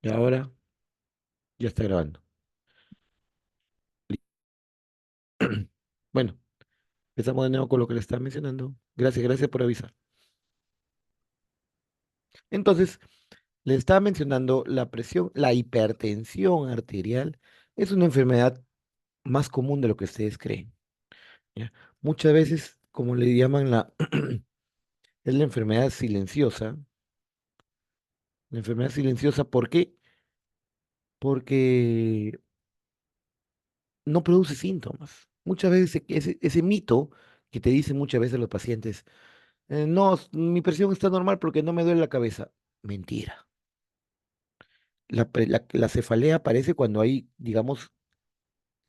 Y ahora ya está grabando. Bueno, empezamos de nuevo con lo que le estaba mencionando. Gracias por avisar. Entonces, le estaba mencionando la presión, la hipertensión arterial es una enfermedad más común de lo que ustedes creen. ¿Ya? Muchas veces, como le llaman es la enfermedad silenciosa. La enfermedad silenciosa, ¿por qué? Porque no produce síntomas. Muchas veces ese mito que te dicen muchas veces los pacientes, no, mi presión está normal porque no me duele la cabeza. Mentira. La cefalea aparece cuando hay, digamos,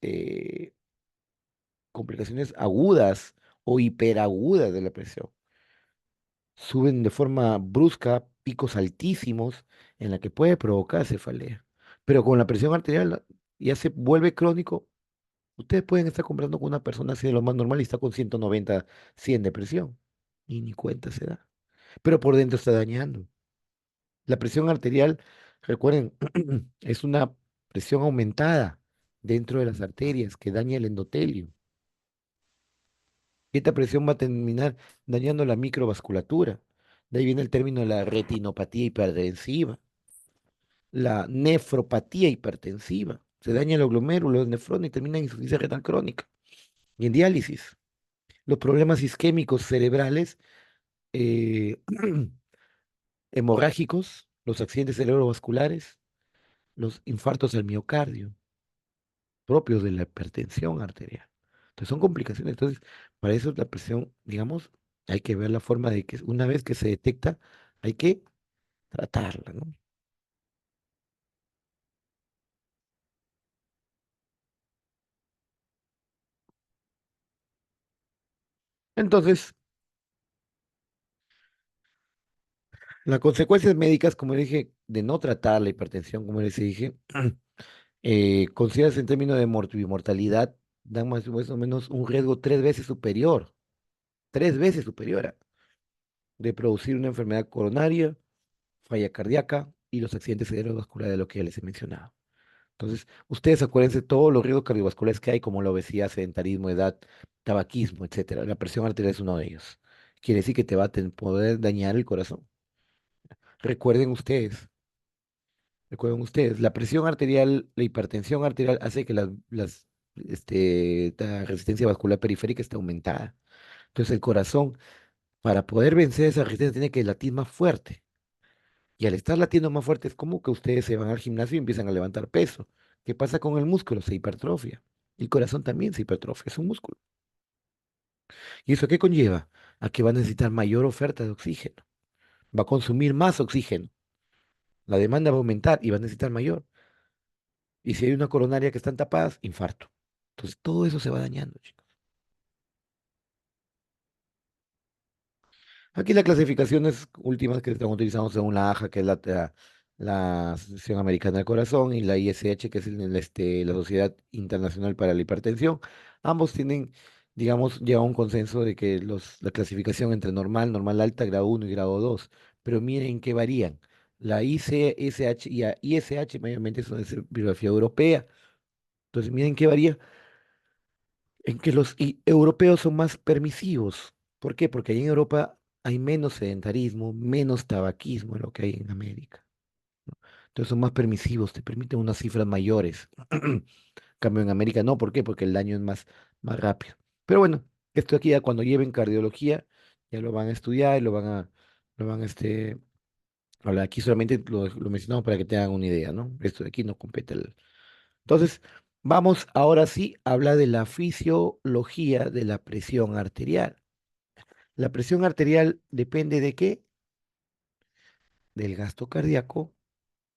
eh, complicaciones agudas o hiperagudas de la presión. Suben de forma brusca, picos altísimos, en la que puede provocar cefalea. Pero con la presión arterial ya se vuelve crónico. Ustedes pueden estar comprando con una persona así de lo más normal y está con 190, 100 de presión. Y ni cuenta se da. Pero por dentro está dañando. La presión arterial, recuerden, es una presión aumentada dentro de las arterias que daña el endotelio. Y esta presión va a terminar dañando la microvasculatura. De ahí viene el término de la retinopatía hipertensiva, la nefropatía hipertensiva. Se daña los glomérulos, los nefrones y termina en insuficiencia renal crónica y en diálisis. Los problemas isquémicos cerebrales eh, hemorrágicos, los accidentes cerebrovasculares, los infartos al miocardio propios de la hipertensión arterial. Entonces son complicaciones. Entonces, para eso la presión, digamos, hay que ver la forma de que una vez que se detecta, hay que tratarla, ¿no? Entonces, las consecuencias médicas, como dije, de no tratar la hipertensión, como les dije, consideradas en términos de mortalidad, dan más o menos un riesgo tres veces superior de producir una enfermedad coronaria, falla cardíaca y los accidentes cerebrovasculares de lo que ya les he mencionado. Entonces, ustedes acuérdense de todos los riesgos cardiovasculares que hay, como la obesidad, sedentarismo, edad, tabaquismo, etcétera. La presión arterial es uno de ellos. Quiere decir que te va a poder dañar el corazón. Recuerden ustedes, recuerden ustedes, la presión arterial, la hipertensión arterial hace que la resistencia vascular periférica esté aumentada. Entonces, el corazón, para poder vencer esa resistencia, tiene que latir más fuerte. Y al estar latiendo más fuerte, es como que ustedes se van al gimnasio y empiezan a levantar peso. ¿Qué pasa con el músculo? Se hipertrofia. El corazón también se hipertrofia, es un músculo. ¿Y eso qué conlleva? A que va a necesitar mayor oferta de oxígeno. Va a consumir más oxígeno. La demanda va a aumentar y va a necesitar mayor. Y si hay una coronaria que están tapadas, infarto. Entonces todo eso se va dañando, chicos. Aquí las clasificaciones últimas que están utilizando según la AJA, que es la Asociación Americana del Corazón, y la ISH, que es la Sociedad Internacional para la Hipertensión, ambos tienen, digamos, ya un consenso de que la clasificación entre normal, normal alta, grado uno y grado 2, pero miren que varían. La ICSH y la ISH mayormente son de bibliografía europea, entonces miren que varía en que los europeos son más permisivos. ¿Por qué? Porque allá en Europa hay menos sedentarismo, menos tabaquismo de lo que hay en América. Entonces son más permisivos, te permiten unas cifras mayores. En cambio en América no, ¿por qué? Porque el daño es más rápido. Pero bueno, esto aquí ya cuando lleven cardiología, ya lo van a estudiar y lo van a hablar. Aquí solamente lo mencionamos para que tengan una idea, ¿no? Esto de aquí no compete entonces, vamos ahora sí a hablar de la fisiología de la presión arterial. La presión arterial depende de qué? Del gasto cardíaco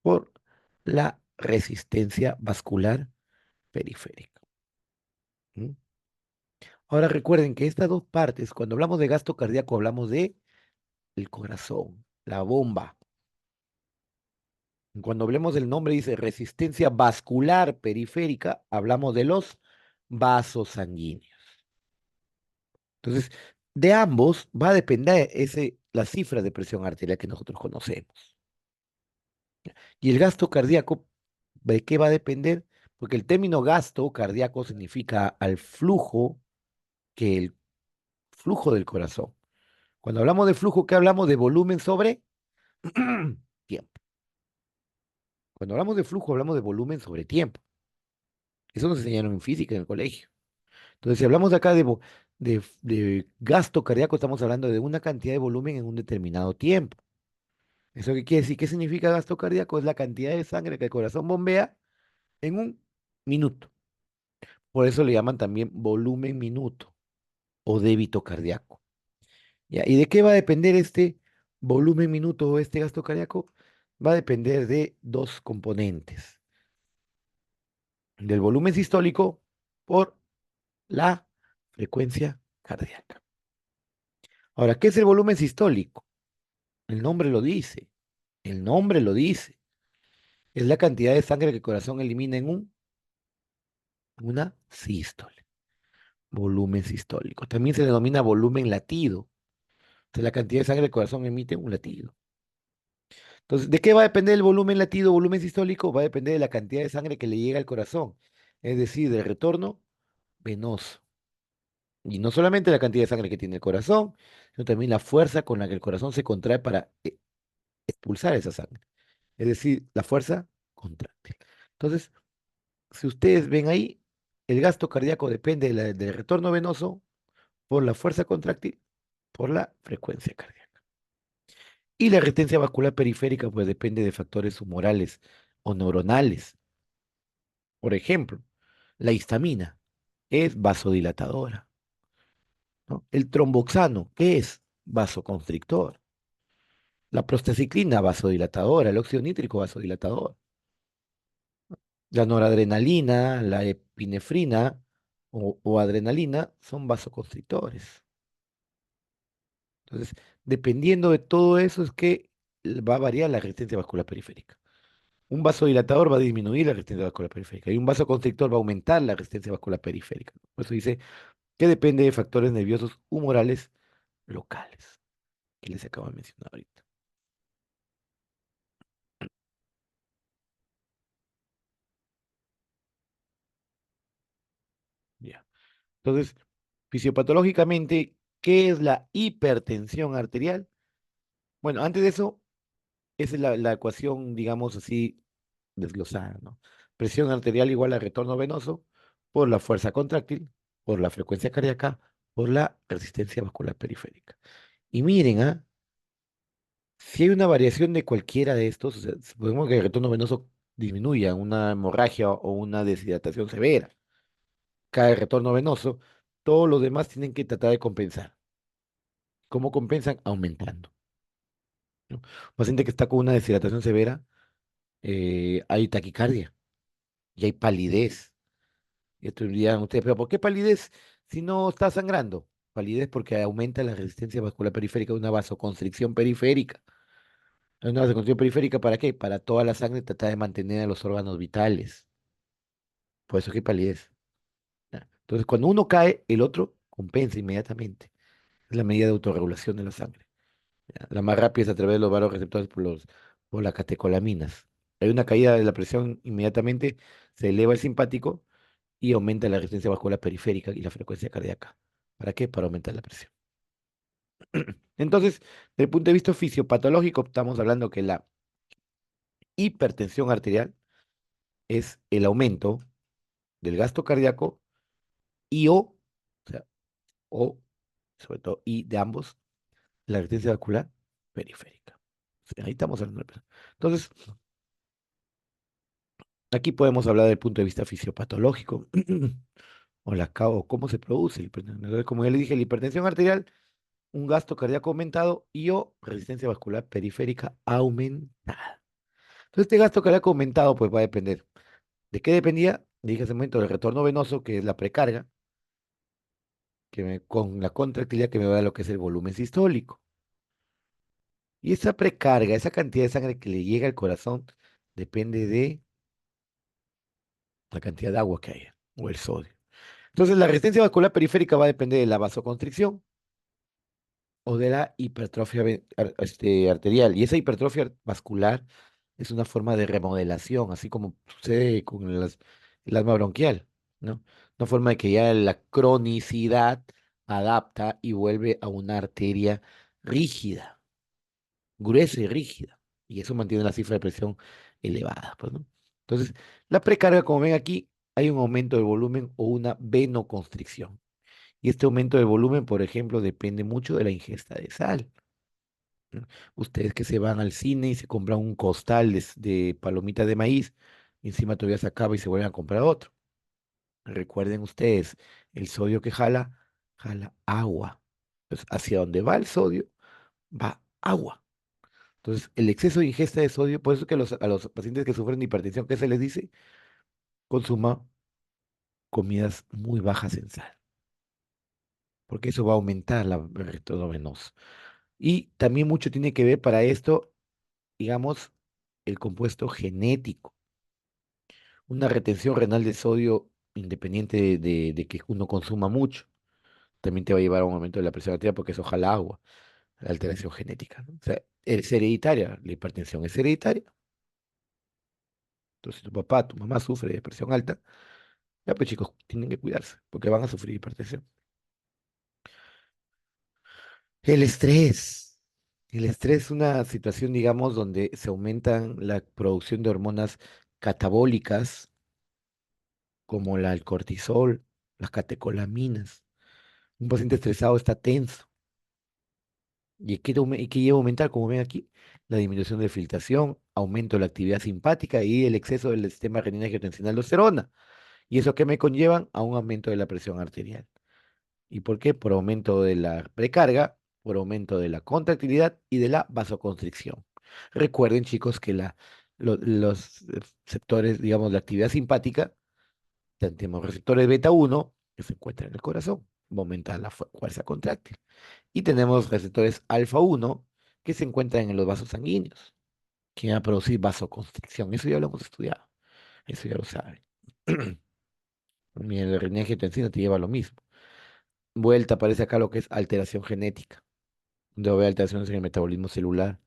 por la resistencia vascular periférica. ¿Mm? Ahora recuerden que estas dos partes, cuando hablamos de gasto cardíaco, hablamos de el corazón, la bomba. Cuando hablemos del nombre, dice resistencia vascular periférica, hablamos de los vasos sanguíneos. Entonces, de ambos va a depender la cifra de presión arterial que nosotros conocemos. Y el gasto cardíaco, ¿de qué va a depender? Porque el término gasto cardíaco significa al flujo que el flujo del corazón. Cuando hablamos de flujo, ¿qué hablamos? De volumen sobre tiempo. Cuando hablamos de flujo, hablamos de volumen sobre tiempo. Eso nos enseñaron en física en el colegio. Entonces, si hablamos acá de gasto cardíaco, estamos hablando de una cantidad de volumen en un determinado tiempo. ¿Eso qué quiere decir? ¿Qué significa gasto cardíaco? Es la cantidad de sangre que el corazón bombea en un minuto. Por eso le llaman también volumen minuto o débito cardíaco. ¿Ya? ¿Y de qué va a depender este volumen minuto o este gasto cardíaco? Va a depender de dos componentes, del volumen sistólico por la frecuencia cardíaca. Ahora, ¿qué es el volumen sistólico? El nombre lo dice, el nombre lo dice. Es la cantidad de sangre que el corazón elimina en una sístole, volumen sistólico. También se denomina volumen latido. Es la cantidad de sangre que el corazón emite en un latido. Entonces, ¿de qué va a depender el volumen latido, volumen sistólico? Va a depender de la cantidad de sangre que le llega al corazón, es decir, del retorno venoso. Y no solamente la cantidad de sangre que tiene el corazón, sino también la fuerza con la que el corazón se contrae para expulsar esa sangre. Es decir, la fuerza contráctil. Entonces, si ustedes ven ahí, el gasto cardíaco depende del retorno venoso por la fuerza contráctil, por la frecuencia cardíaca. Y la resistencia vascular periférica, pues depende de factores humorales o neuronales. Por ejemplo, la histamina es vasodilatadora, ¿no? El tromboxano, ¿qué es? Vasoconstrictor. La prostaciclina, vasodilatadora. El óxido nítrico, vasodilatador. La noradrenalina, la epinefrina o adrenalina son vasoconstrictores. Entonces, dependiendo de todo eso es que va a variar la resistencia vascular periférica. Un vasodilatador va a disminuir la resistencia vascular periférica y un vasoconstrictor va a aumentar la resistencia vascular periférica. Por eso dice que depende de factores nerviosos humorales locales, que les acabo de mencionar ahorita. Ya. Entonces, fisiopatológicamente, ¿qué es la hipertensión arterial? Bueno, antes de eso, esa es la ecuación, digamos así, desglosada, ¿no? Presión arterial igual a retorno venoso por la fuerza contráctil, por la frecuencia cardíaca, por la resistencia vascular periférica. Y miren, ¿ah? Si hay una variación de cualquiera de estos, o sea, supongamos que el retorno venoso disminuya, una hemorragia o una deshidratación severa, cae el retorno venoso, todos los demás tienen que tratar de compensar. ¿Cómo compensan? Aumentando, ¿no? Un paciente que está con una deshidratación severa, hay taquicardia y hay palidez. Y esto dirían ustedes, pero ¿por qué palidez si no está sangrando? Palidez porque aumenta la resistencia vascular periférica de una vasoconstricción periférica. Una vasoconstricción periférica, ¿para qué? Para toda la sangre tratar de mantener a los órganos vitales. Por eso que hay palidez. ¿Ya? Entonces, cuando uno cae, el otro compensa inmediatamente. Es la medida de autorregulación de la sangre. ¿Ya? La más rápida es a través de los vasoreceptores por las catecolaminas. Hay una caída de la presión inmediatamente, se eleva el simpático y aumenta la resistencia vascular periférica y la frecuencia cardíaca. ¿Para qué? Para aumentar la presión. Entonces, desde el punto de vista fisiopatológico, estamos hablando que la hipertensión arterial es el aumento del gasto cardíaco y o sea, o, sobre todo, y de ambos, la resistencia vascular periférica. O sea, ahí estamos hablando de presión. Entonces, aquí podemos hablar del punto de vista fisiopatológico o cómo se produce la hipertensión. Entonces, como ya le dije, la hipertensión arterial, un gasto cardíaco aumentado y o resistencia vascular periférica aumentada. Entonces, este gasto cardíaco aumentado, pues va a depender. ¿De qué dependía? Dije hace un momento del retorno venoso, que es la precarga, con la contractilidad que me va a dar lo que es el volumen sistólico. Y esa precarga, esa cantidad de sangre que le llega al corazón, depende de la cantidad de agua que haya o el sodio. Entonces, la resistencia vascular periférica va a depender de la vasoconstricción o de la hipertrofia arterial. Y esa hipertrofia vascular es una forma de remodelación, así como sucede con el asma bronquial, ¿no? Una forma de que ya la cronicidad adapta y vuelve a una arteria rígida, gruesa y rígida, y eso mantiene la cifra de presión elevada, pues, ¿no? Entonces, la precarga, como ven aquí, hay un aumento del volumen o una venoconstricción. Y este aumento del volumen, por ejemplo, depende mucho de la ingesta de sal, ¿no? Ustedes que se van al cine y se compran un costal de palomitas de maíz, y encima todavía se acaba y se vuelven a comprar otro. Recuerden ustedes, el sodio que jala, jala agua. Entonces, hacia donde va el sodio, va agua. Entonces, el exceso de ingesta de sodio, por eso es que a los pacientes que sufren de hipertensión, ¿qué se les dice? Consuma comidas muy bajas en sal, porque eso va a aumentar el retorno venoso. Y también mucho tiene que ver para esto, digamos, el compuesto genético. Una retención renal de sodio, independiente de que uno consuma mucho, también te va a llevar a un aumento de la presión arterial porque eso jala agua, la alteración genética, ¿no? O sea, es hereditaria, la hipertensión es hereditaria. Entonces, si tu papá, tu mamá sufre de presión alta, ya pues chicos, tienen que cuidarse porque van a sufrir hipertensión. El estrés. El estrés es una situación, digamos, donde se aumentan la producción de hormonas catabólicas como el cortisol, las catecolaminas. Un paciente estresado está tenso. ¿Y qué lleva a aumentar? Como ven aquí, la disminución de filtración, aumento de la actividad simpática y el exceso del sistema renina-angiotensina-aldosterona. ¿Y eso qué me conllevan? A un aumento de la presión arterial. ¿Y por qué? Por aumento de la precarga, por aumento de la contractilidad y de la vasoconstricción. Recuerden, chicos, que los receptores, digamos, la actividad simpática, tenemos receptores beta uno que se encuentran en el corazón, va a aumentar la fuerza contráctil. Y tenemos receptores alfa uno que se encuentran en los vasos sanguíneos, que van a producir vasoconstricción. Eso ya lo hemos estudiado, eso ya lo saben. Mira, el renina-angiotensina te lleva a lo mismo. Vuelta aparece acá lo que es alteración genética, donde va a haber alteraciones en el metabolismo celular.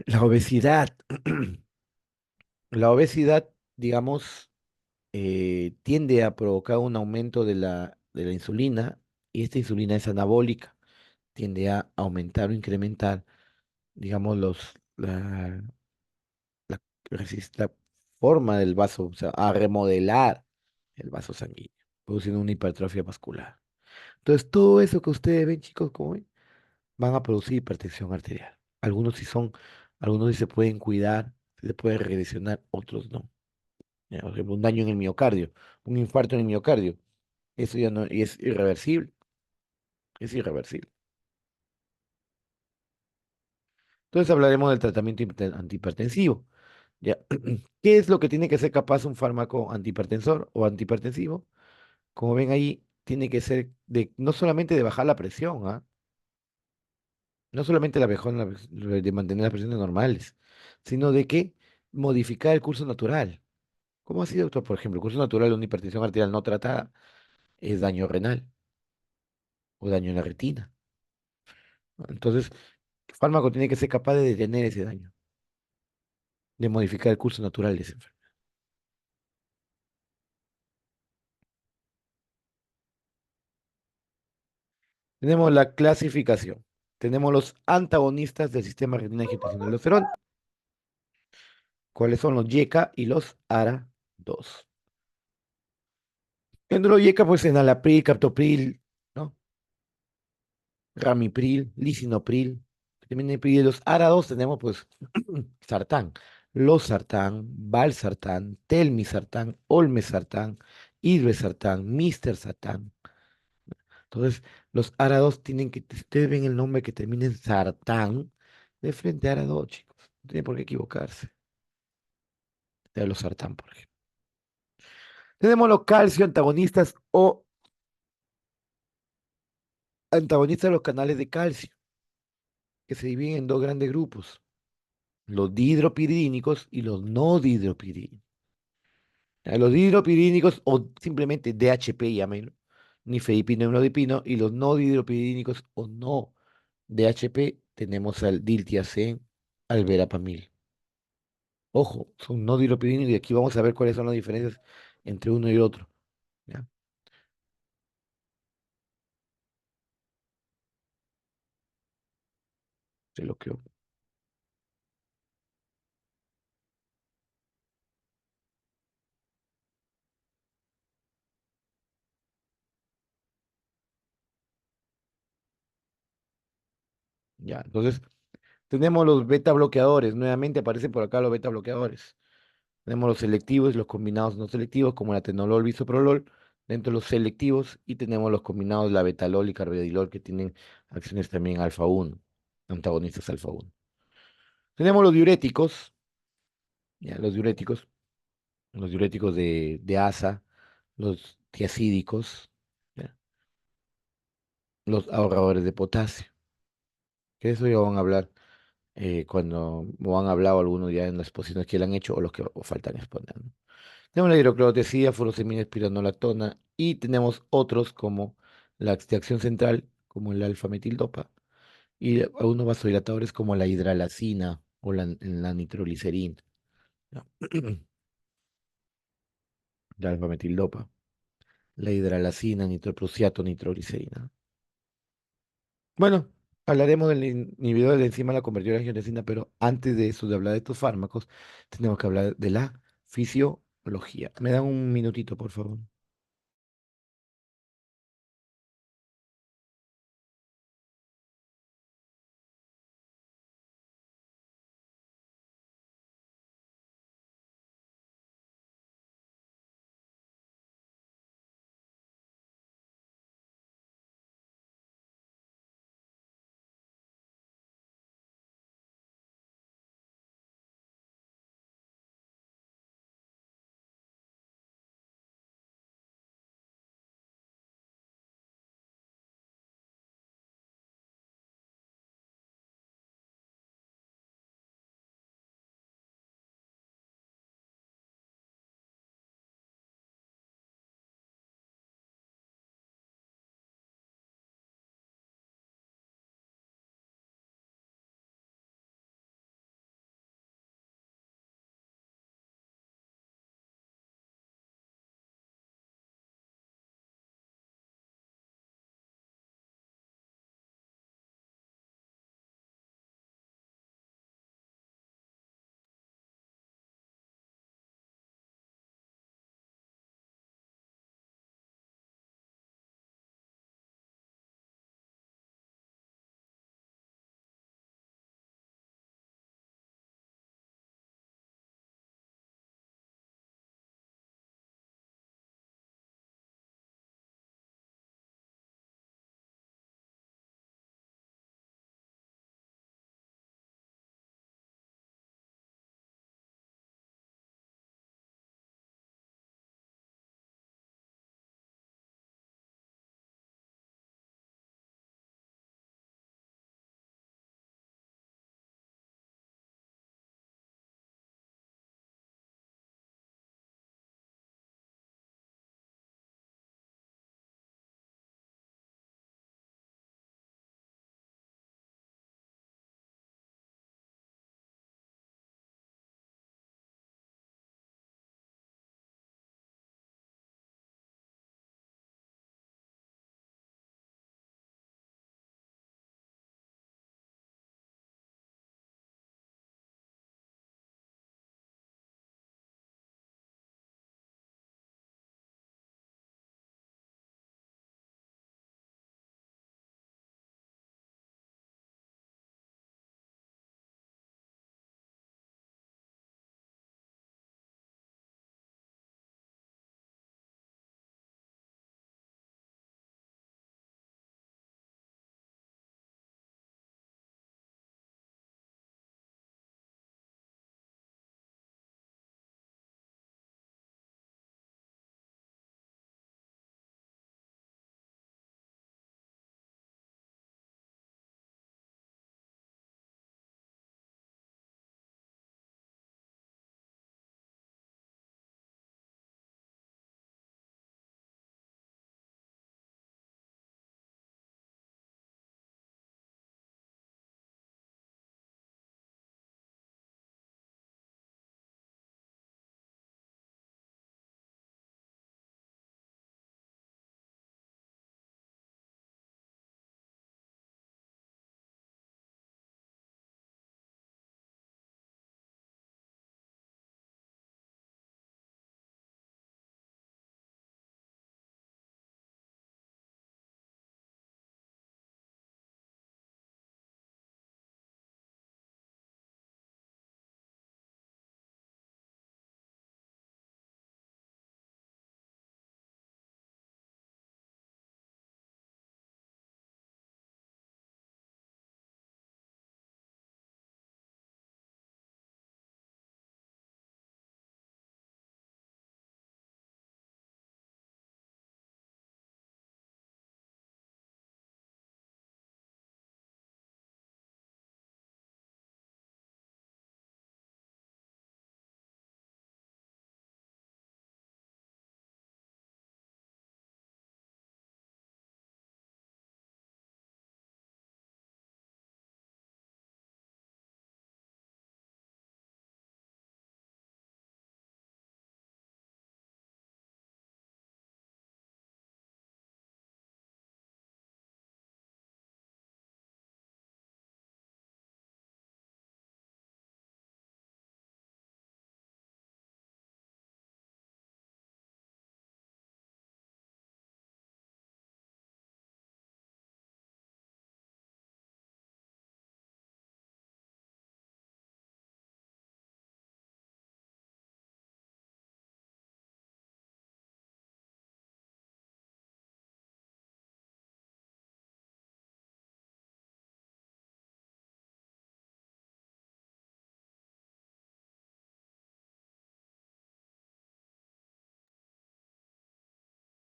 La obesidad. La obesidad, digamos, tiende a provocar un aumento de la insulina y esta insulina es anabólica, tiende a aumentar o incrementar, digamos, la, la forma del vaso, o sea, a remodelar el vaso sanguíneo, produciendo una hipertrofia vascular. Entonces, todo eso que ustedes ven, chicos, como ven, van a producir hipertensión arterial. Algunos sí se pueden cuidar, se pueden regresionar, otros no. Ya, por ejemplo, un daño en el miocardio, un infarto en el miocardio, eso ya no, y es irreversible, es irreversible. Entonces hablaremos del tratamiento antihipertensivo. ¿Ya? ¿Qué es lo que tiene que ser capaz un fármaco antihipertensor o antihipertensivo? Como ven ahí, tiene que ser no solamente de bajar la presión, ¿ah? No solamente de mantener las presiones normales, sino de que modificar el curso natural. ¿Cómo así, doctor? Por ejemplo, el curso natural de una hipertensión arterial no tratada es daño renal o daño en la retina, ¿no? Entonces, el fármaco tiene que ser capaz de detener ese daño, de modificar el curso natural de esa enfermedad. Tenemos la clasificación. Tenemos los antagonistas del sistema renina-angiotensina-aldosterona. ¿Cuáles son los YECA y los ARA2? Dentro de los YECA, pues enalapril, captopril, ¿no? Ramipril, lisinopril. También de los ARA2 tenemos, pues, sartán, losartán, valsartán, telmisartán, olmesartán, irbesartán, mistersartán. Entonces, los ARA2 tienen que, si ustedes ven el nombre que termina en sartán, de frente a ARA2, chicos. No tiene por qué equivocarse. De los sartán, por ejemplo. Tenemos los calcio antagonistas o antagonistas de los canales de calcio, que se dividen en dos grandes grupos, los dihidropiridínicos y los no dihidropiridínicos. Los dihidropiridínicos o simplemente DHP, llámenlo, nifedipino, imlodipino, y los no dihidropiridínicos o no DHP, tenemos al diltiazem, al verapamil. Ojo, son no diropidina y aquí vamos a ver cuáles son las diferencias entre uno y otro. ¿Ya? Se lo creo. Ya, entonces tenemos los beta bloqueadores. Nuevamente aparecen por acá los beta bloqueadores. Tenemos los selectivos y los combinados no selectivos, como la atenolol, bisoprolol, dentro de los selectivos, y tenemos los combinados, la betalol y carvedilol, que tienen acciones también alfa 1, antagonistas alfa 1. Tenemos ya, los diuréticos de ASA, los tiacídicos, ya, los ahorradores de potasio, que de eso ya van a hablar cuando o han hablado algunos ya en las exposiciones que le han hecho o los que o faltan exponer, ¿no? Tenemos la hidroclorotesida, furosemida, espironolactona y tenemos otros como la de acción central, como el alfa-metildopa, y algunos vasodilatadores como la hidralacina o la nitroglicerina, ¿no? La alfa-metildopa, la hidralacina, nitroprusiato, nitroglicerina. Bueno, hablaremos del inhibidor de la enzima de la convertidora de angiotensina, pero antes de eso, de hablar de estos fármacos, tenemos que hablar de la fisiología. ¿Me dan un minutito, por favor?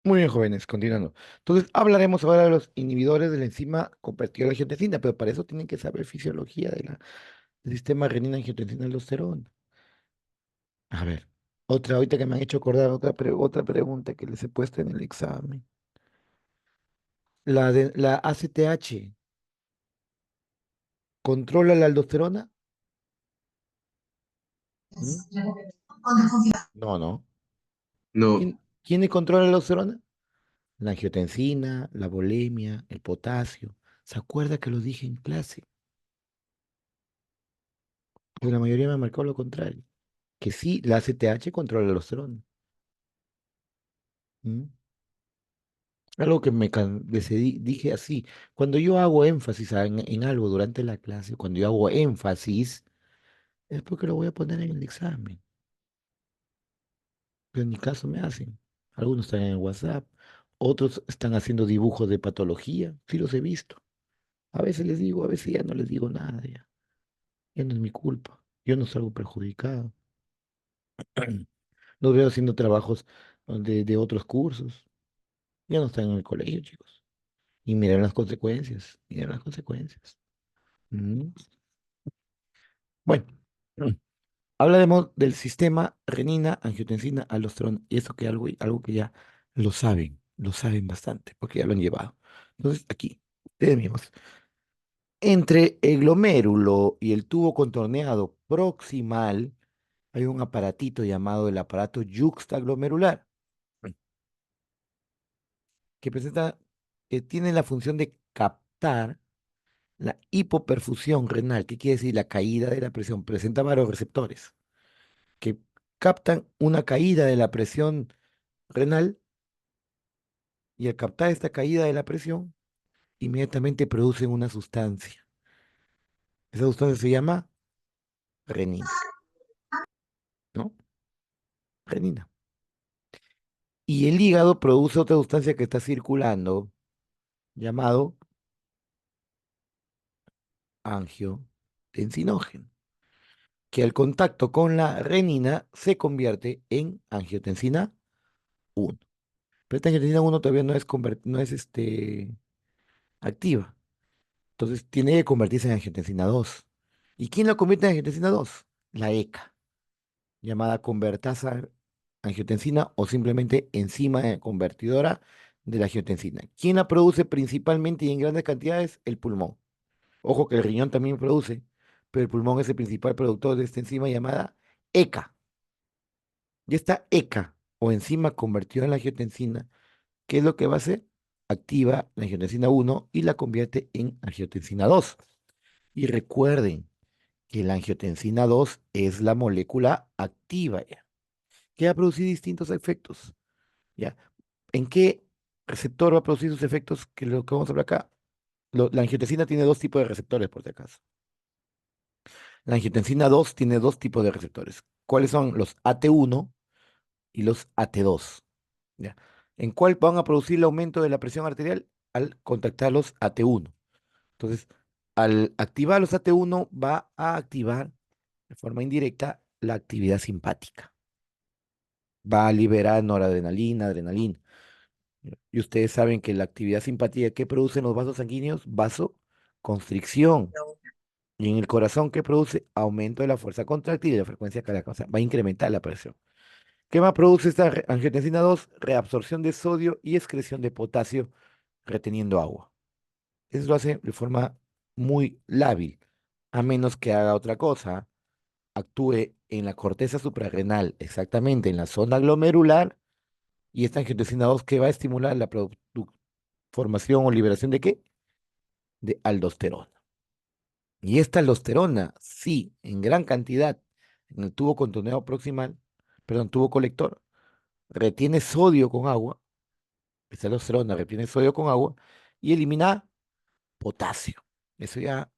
Muy bien, jóvenes, continuando. Entonces, hablaremos ahora de los inhibidores de la enzima convertidora de angiotensina, pero para eso tienen que saber fisiología del sistema renina-angiotensina-aldosterona. A ver, ahorita que me han hecho acordar otra pregunta que les he puesto en el examen. La ACTH, ¿controla la aldosterona? ¿Mm? No, no. No, ¿Quién controla la aldosterona? La angiotensina, la bulimia, el potasio. ¿Se acuerda que lo dije en clase? Pues la mayoría me marcó lo contrario. Que sí, la ACTH controla la aldosterona. ¿Mm? Algo que decidí, dije así. Cuando yo hago énfasis en algo durante la clase, cuando yo hago énfasis, es porque lo voy a poner en el examen. Pero en mi caso me hacen. Algunos están en el WhatsApp, otros están haciendo dibujos de patología. Sí los he visto. A veces les digo, a veces ya no les digo nada ya. Ya no es mi culpa. Yo no salgo perjudicado. Los veo haciendo trabajos de otros cursos. Ya no están en el colegio, chicos. Y miren las consecuencias. Miren las consecuencias. Mm. Bueno, mm, hablaremos del sistema renina, angiotensina, aldosterona. Y eso que algo que ya lo saben bastante, porque ya lo han llevado. Entonces, aquí, ustedes mismos. Entre el glomérulo y el tubo contorneado proximal hay un aparatito llamado el aparato yuxtaglomerular, que tiene la función de captar la hipoperfusión renal. ¿Qué quiere decir? La caída de la presión. Presenta varios receptores que captan una caída de la presión renal y al captar esta caída de la presión, inmediatamente producen una sustancia. Esa sustancia se llama renina, ¿no? Renina. Y el hígado produce otra sustancia que está circulando, llamado angiotensinógeno, que al contacto con la renina se convierte en angiotensina 1. Pero esta angiotensina 1 todavía no es activa. Entonces tiene que convertirse en angiotensina 2. ¿Y quién la convierte en angiotensina 2? La ECA, llamada convertasa angiotensina o simplemente enzima convertidora de la angiotensina. ¿Quién la produce principalmente y en grandes cantidades? El pulmón. Ojo que el riñón también produce, pero el pulmón es el principal productor de esta enzima llamada ECA. Y esta ECA o enzima convertida en la angiotensina, ¿qué es lo que va a hacer? Activa la angiotensina 1 y la convierte en angiotensina 2. Y recuerden que la angiotensina 2 es la molécula activa, ¿ya? Que va a producir distintos efectos, ¿ya? ¿En qué receptor va a producir sus efectos? Que lo que vamos a hablar acá. La angiotensina tiene dos tipos de receptores, por si acaso. La angiotensina 2 tiene dos tipos de receptores. ¿Cuáles son? Los AT1 y los AT2. ¿Ya? ¿En cuál van a producir el aumento de la presión arterial? Al contactar los AT1. Entonces, al activar los AT1 va a activar de forma indirecta la actividad simpática. Va a liberar noradrenalina, adrenalina. Y ustedes saben que la actividad simpática que producen los vasos sanguíneos, vasoconstricción. Y en el corazón, ¿qué produce? Aumento de la fuerza contráctil y de la frecuencia cardíaca. O sea, va a incrementar la presión. ¿Qué más produce esta angiotensina 2? Reabsorción de sodio y excreción de potasio reteniendo agua. Eso lo hace de forma muy lábil, a menos que haga otra cosa, actúe en la corteza suprarrenal, exactamente en la zona glomerular, y esta angiotensina 2 que va a estimular la formación o liberación de qué? De aldosterona. Y esta aldosterona, sí, en gran cantidad, en el tubo contorneado proximal, perdón, tubo colector, retiene sodio con agua, esta aldosterona retiene sodio con agua y elimina potasio. Eso ya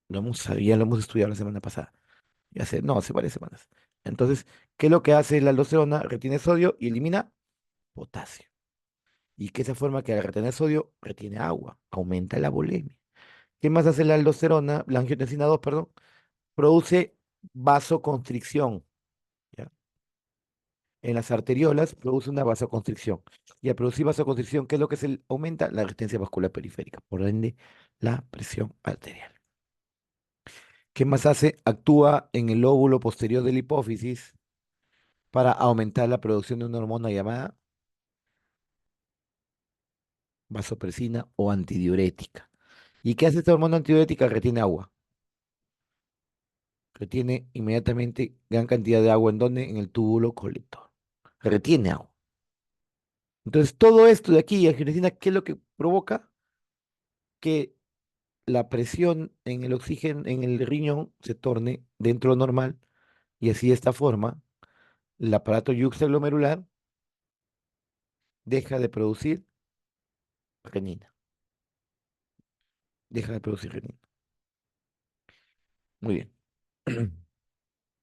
lo hemos estudiado la semana pasada. No, hace varias semanas. Entonces, ¿qué es lo que hace la aldosterona? Retiene sodio y elimina potasio. Y que esa forma que al retener sodio retiene agua, aumenta la bulimia. ¿Qué más hace la aldosterona? La angiotensina 2, perdón, produce vasoconstricción, ¿ya? En las arteriolas produce una vasoconstricción. Y al producir vasoconstricción, ¿qué es lo que se aumenta? La resistencia vascular periférica, por ende, la presión arterial. ¿Qué más hace? Actúa en el lóbulo posterior de la hipófisis para aumentar la producción de una hormona llamada vasopresina o antidiurética. ¿Y qué hace esta hormona antidiurética? Retiene agua. Retiene inmediatamente gran cantidad de agua. ¿En dónde? En el túbulo colector. Retiene agua. Entonces, todo esto de aquí, angiotensina, ¿qué es lo que provoca? Que la presión en el oxígeno, en el riñón, se torne dentro de lo normal y así de esta forma, el aparato yuxtaglomerular deja de producir renina. Deja de producir renina. Muy bien.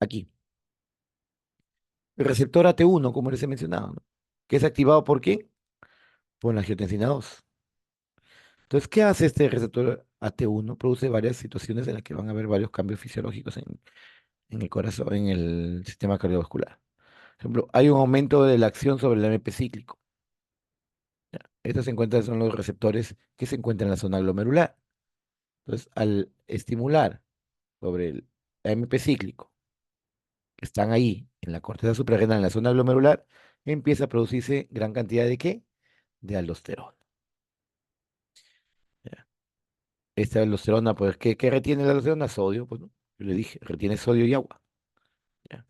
Aquí. El receptor AT1, como les he mencionado, ¿no? Que es activado ¿por qué? Por la angiotensina 2. Entonces, ¿qué hace este receptor AT1? Produce varias situaciones en las que van a haber varios cambios fisiológicos en el corazón, en el sistema cardiovascular. Por ejemplo, hay un aumento de la acción sobre el AMP cíclico. Estos se encuentran, son los receptores que se encuentran en la zona glomerular. Entonces, al estimular sobre el AMP cíclico, que están ahí en la corteza suprarrenal, en la zona glomerular, empieza a producirse gran cantidad de ¿qué? De aldosterona. ¿Ya? Esta aldosterona, pues, ¿qué retiene la aldosterona? Sodio, pues, ¿no? Yo le dije, retiene sodio y agua. ¿Ya?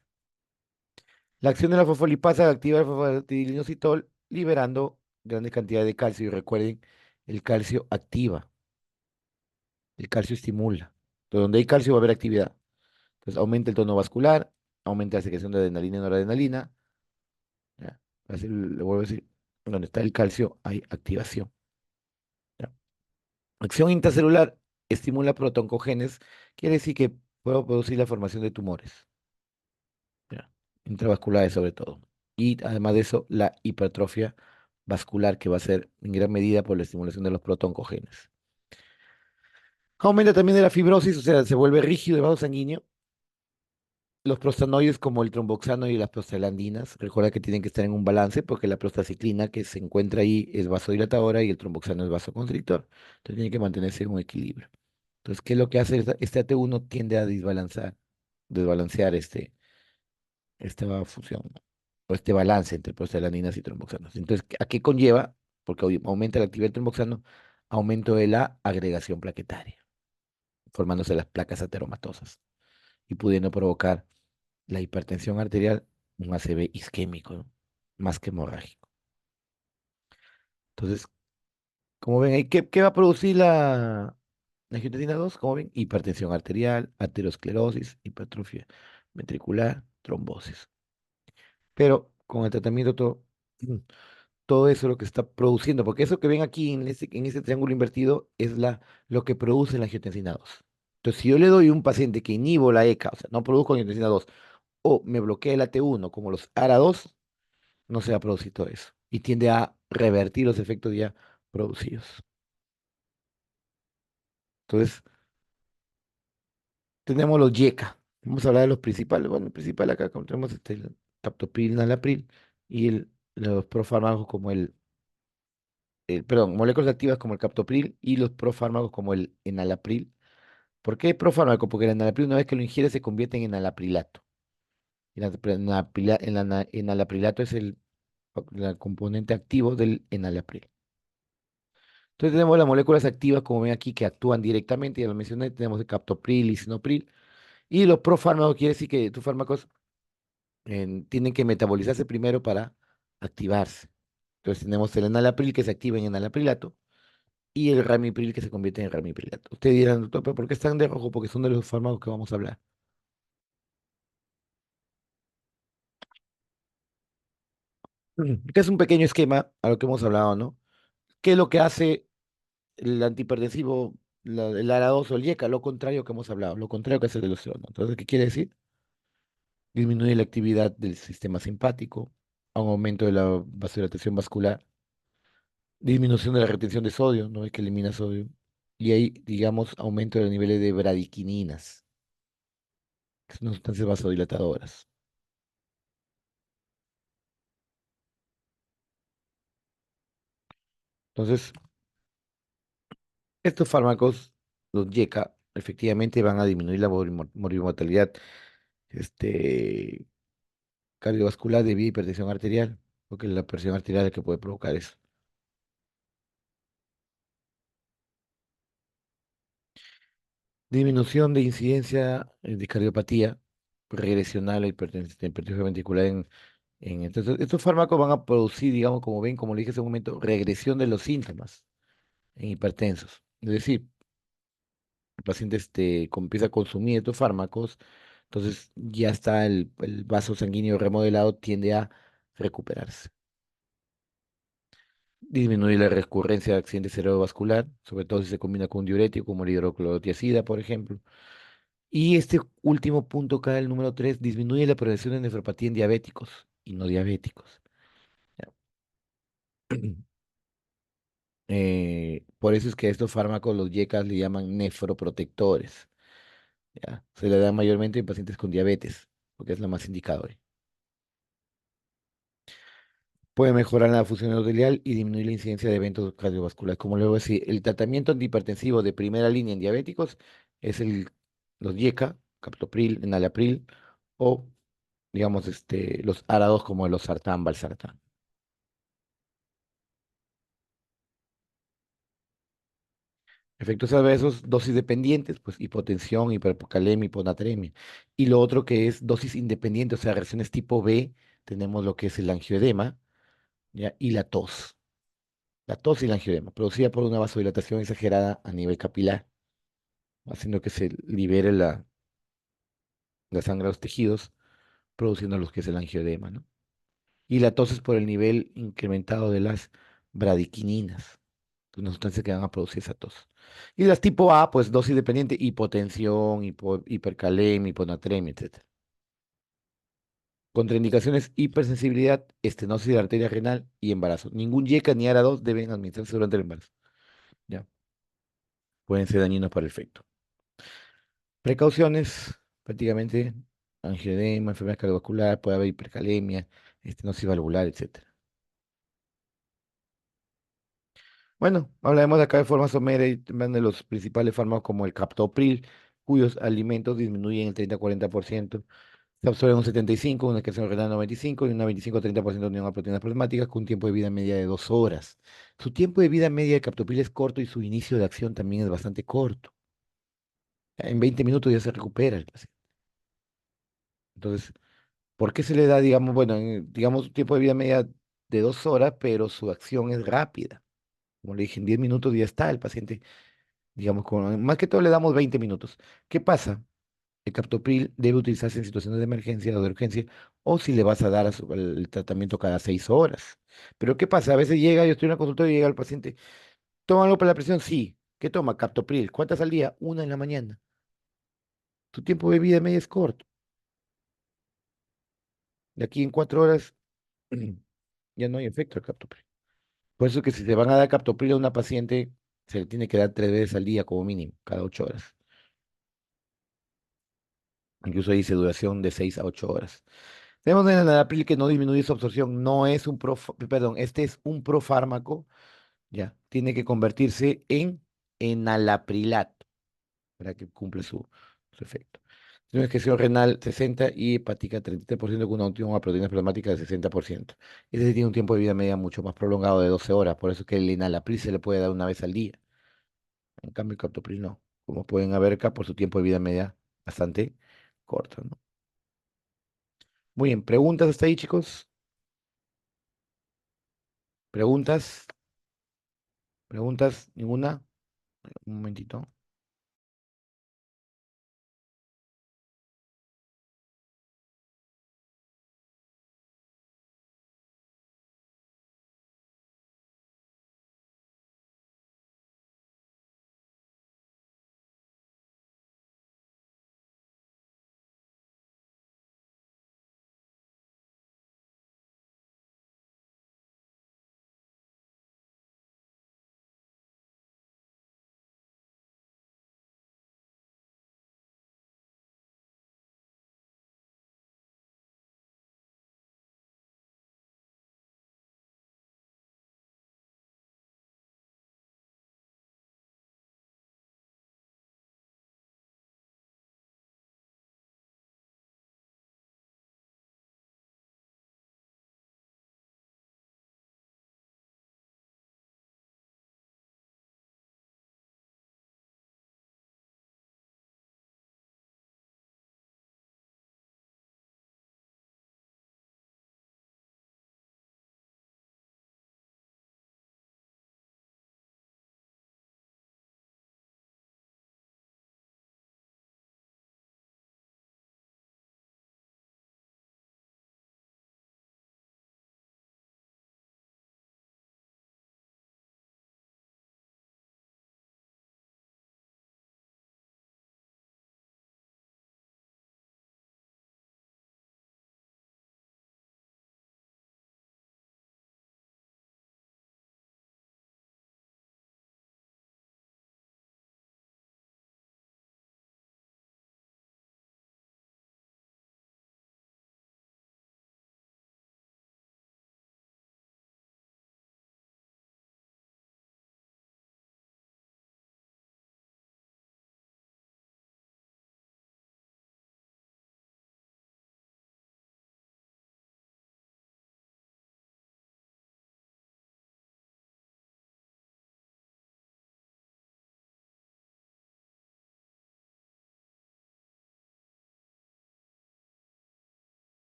La acción de la fosfolipasa activa el fosfatidilinositol, liberando grandes cantidades de calcio. Y recuerden, el calcio activa, el calcio estimula. Entonces, donde hay calcio va a haber actividad. Entonces, aumenta el tono vascular, aumenta la secreción de adrenalina y noradrenalina. ¿Ya? Así le vuelvo a decir, donde está el calcio hay activación. ¿Ya? Acción intracelular estimula protoncogenes, quiere decir que puedo producir la formación de tumores, ¿ya? Intravasculares sobre todo. Y además de eso, la hipertrofia vascular, que va a ser en gran medida por la estimulación de los protoncogenes. Aumenta también de la fibrosis, o sea, se vuelve rígido el vaso sanguíneo. Los prostanoides como el tromboxano y las prostaglandinas, recuerda que tienen que estar en un balance porque la prostaciclina que se encuentra ahí es vasodilatadora y el tromboxano es vasoconstrictor. Entonces tiene que mantenerse en un equilibrio. Entonces, ¿qué es lo que hace este AT1? Tiende a desbalancear esta función, ¿no? O este balance entre prostaglandinas y tromboxanos. Entonces, ¿a qué conlleva? Porque aumenta la actividad del tromboxano, aumento de la agregación plaquetaria, formándose las placas ateromatosas y pudiendo provocar la hipertensión arterial, un ACV isquémico, ¿no? Más que hemorrágico. Entonces, como ven ahí, ¿qué va a producir la angiotensina 2? Como ven, hipertensión arterial, aterosclerosis, hipertrofia ventricular, trombosis. Pero con el tratamiento todo eso es lo que está produciendo, porque eso que ven aquí en este triángulo invertido es lo que produce la angiotensina 2. Entonces, si yo le doy a un paciente que inhibo la ECA, o sea, no produzco angiotensina 2, o me bloquea el AT1 como los ARA2, no se va a producir todo eso y tiende a revertir los efectos ya producidos. Entonces, tenemos los YECA. Vamos a hablar de los principales. Bueno, el principal acá como tenemos el captopril, nalapril y los profármacos como perdón, moléculas activas como el captopril y los profármacos como el enalapril. ¿Por qué profármaco? Porque el enalapril una vez que lo ingiere se convierte en enalaprilato. Enalaprilato es el componente activo del enalapril. Entonces tenemos las moléculas activas, como ven aquí, que actúan directamente, ya lo mencioné, tenemos el captopril y sinopril. Y los profármacos quiere decir que tus fármacos tienen que metabolizarse primero para activarse. Entonces tenemos el enalapril que se activa en enalaprilato y el ramipril que se convierte en ramiprilato. Ustedes dirán, doctor, ¿pero por qué están de rojo? Porque son de los fármacos que vamos a hablar. Que es un pequeño esquema a lo que hemos hablado, ¿no? ¿Qué es lo que hace el antihipertensivo, el ARA2 o el YECA? Lo contrario que hemos hablado, lo contrario que hace el aldosterona. Entonces, ¿qué quiere decir? Disminuye la actividad del sistema simpático, a un aumento de la vasodilatación vascular, disminución de la retención de sodio, no es que elimina sodio, y hay, digamos, aumento de los niveles de bradiquininas, que son sustancias vasodilatadoras. Entonces, estos fármacos, los YECA, efectivamente van a disminuir la morbimortalidad este, cardiovascular debido a hipertensión arterial, porque la presión arterial es la que puede provocar eso. Disminución de incidencia de cardiopatía regresional a hipertensión ventricular entonces, estos fármacos van a producir, digamos, como ven, como le dije hace un momento, regresión de los síntomas en hipertensos. Es decir, el paciente empieza a consumir estos fármacos, entonces ya está el vaso sanguíneo remodelado, tiende a recuperarse. Disminuye la recurrencia de accidente cerebrovascular, sobre todo si se combina con un diurético como el hidroclorotiazida, por ejemplo. Y este último punto, acá el número 3, disminuye la progresión de nefropatía en diabéticos y no diabéticos. ¿Ya? Por eso es que a estos fármacos los YECAS le llaman nefroprotectores. ¿Ya? Se le dan mayormente en pacientes con diabetes, porque es lo más indicado hoy. Puede mejorar la función endotelial y disminuir la incidencia de eventos cardiovasculares. Como luego decía, el tratamiento antihipertensivo de primera línea en diabéticos es los YECA, captopril, enalapril o, digamos, los ARA2 como los sartán, valsartán. Efectos adversos, dosis dependientes, pues hipotensión, hipercalemia, hiponatremia. Y lo otro que es dosis independiente, o sea, reacciones tipo B, tenemos lo que es el angioedema, ¿ya? Y la tos. La tos y el angioedema, producida por una vasodilatación exagerada a nivel capilar, haciendo que se libere la sangre a los tejidos, produciendo lo que es el angioedema, ¿no? Y la tos es por el nivel incrementado de las bradiquininas, una sustancia que van a producir esa tos. Y las tipo A, pues dosis dependiente, hipotensión, hipercalemia, hiponatremia, etcétera. Contraindicaciones, hipersensibilidad, estenosis de la arteria renal y embarazo. Ningún YECA ni ARA2 deben administrarse durante el embarazo. Ya, pueden ser dañinos para el efecto. Precauciones, prácticamente, angioedema, enfermedad cardiovascular, puede haber hipercalemia, estenosis valvular, etcétera. Bueno, hablaremos acá de forma somera y también de los principales fármacos como el captopril, cuyos alimentos disminuyen el 30-40%. Se absorben un 75, una excreción renal 95 y una 25-30% de unión a proteínas plasmáticas con un tiempo de vida media de 2 horas. Su tiempo de vida media de captopril es corto y su inicio de acción también es bastante corto. En 20 minutos ya se recupera el paciente. Entonces, ¿por qué se le da, digamos, bueno, digamos, un tiempo de vida media de 2 horas, pero su acción es rápida? Como le dije, en 10 minutos ya está el paciente, digamos, más que todo le damos 20 minutos. ¿Qué pasa? El captopril debe utilizarse en situaciones de emergencia o de urgencia, o si le vas a dar el tratamiento cada 6 horas. Pero ¿qué pasa? A veces llega, yo estoy en el consultorio y llega el paciente, ¿tómalo para la presión? Sí. ¿Qué toma? Captopril. ¿Cuántas al día? Una en la mañana. Tu tiempo de vida media es corto. De aquí en 4 horas ya no hay efecto del captopril. Por eso que si se van a dar captopril a una paciente, se le tiene que dar 3 veces al día como mínimo, cada 8 horas. Incluso dice duración de 6 a 8 horas. Tenemos el enalapril que no disminuye su absorción, no es perdón, este es un profármaco, ya, tiene que convertirse en enalaprilato para que cumpla su efecto. Tiene una excreción renal 60 y hepática 33% con una óptima proteína plasmática de 60%. Ese sí tiene un tiempo de vida media mucho más prolongado de 12 horas, por eso es que el enalapril se le puede dar una vez al día. En cambio, el captopril no. Como pueden ver acá, por su tiempo de vida media bastante corto, ¿no? Muy bien, ¿preguntas hasta ahí, chicos? ¿Preguntas? ¿Preguntas? ¿Ninguna? Un momentito.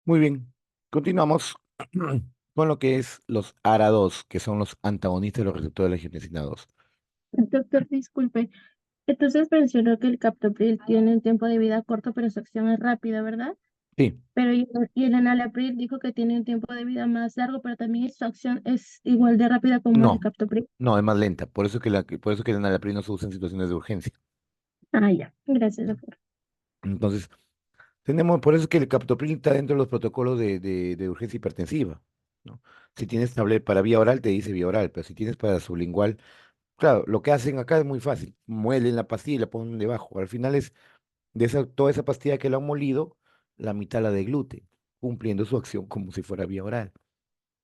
Muy bien. Continuamos con lo que es los ARA2, que son los antagonistas de los receptores de la angiotensina 2. Doctor, disculpe. Entonces mencionó que el captopril tiene un tiempo de vida corto, pero su acción es rápida, ¿verdad? Sí, Pero y el enalapril dijo que tiene un tiempo de vida más largo, pero también su acción es igual de rápida como el no, captopril. no, es más lenta. Por eso que la enalapril no se usa en situaciones de urgencia. Ah, ya. Gracias, ¿No? doctor. Entonces, por eso es que el captopril está dentro de los protocolos de urgencia hipertensiva, ¿no? Si tienes tablet para vía oral, te dice vía oral, pero si tienes para sublingual, claro, lo que hacen acá es muy fácil. Muelen la pastilla y la ponen debajo. Al final es toda esa pastilla que la han molido, la mitad la de gluten, cumpliendo su acción como si fuera vía oral.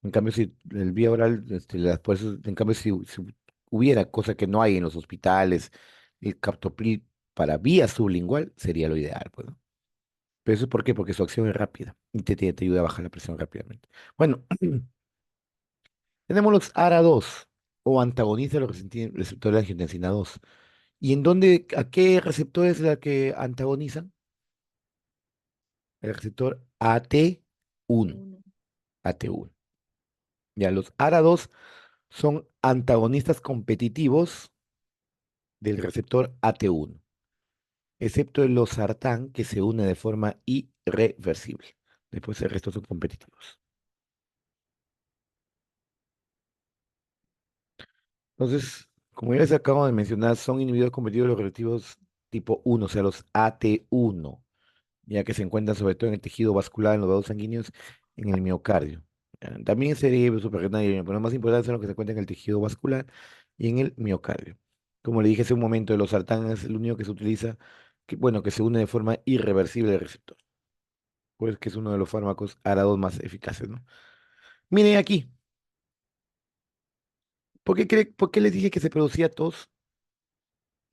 En cambio, si el vía oral, por eso, en cambio, si hubiera, cosa que no hay en los hospitales, el captopril para vía sublingual sería lo ideal, pues, ¿no? Pero eso es por qué, porque su acción es rápida y te ayuda a bajar la presión rápidamente. Bueno, tenemos los ARA2 o antagonistas de los receptores de angiotensina 2. ¿Y a qué receptor es la que antagonizan? El receptor AT1. Uno. AT1. Ya, los ARA2 son antagonistas competitivos del receptor AT1, excepto el losartán que se une de forma irreversible. Después el resto son competitivos. Entonces, como ya les acabo de mencionar, son inhibidores competitivos de los reactivos tipo 1, o sea, los AT1, ya que se encuentran sobre todo en el tejido vascular, en los vasos sanguíneos, en el miocardio. También en cerebro, suprarrenal, pero lo más importante son los que se encuentran en el tejido vascular y en el miocardio. Como le dije hace un momento, el losartán es el único que se utiliza, bueno, que se une de forma irreversible al receptor, pues que es uno de los fármacos ARA2 más eficaces, ¿no? Miren aquí, por qué les dije que se producía tos?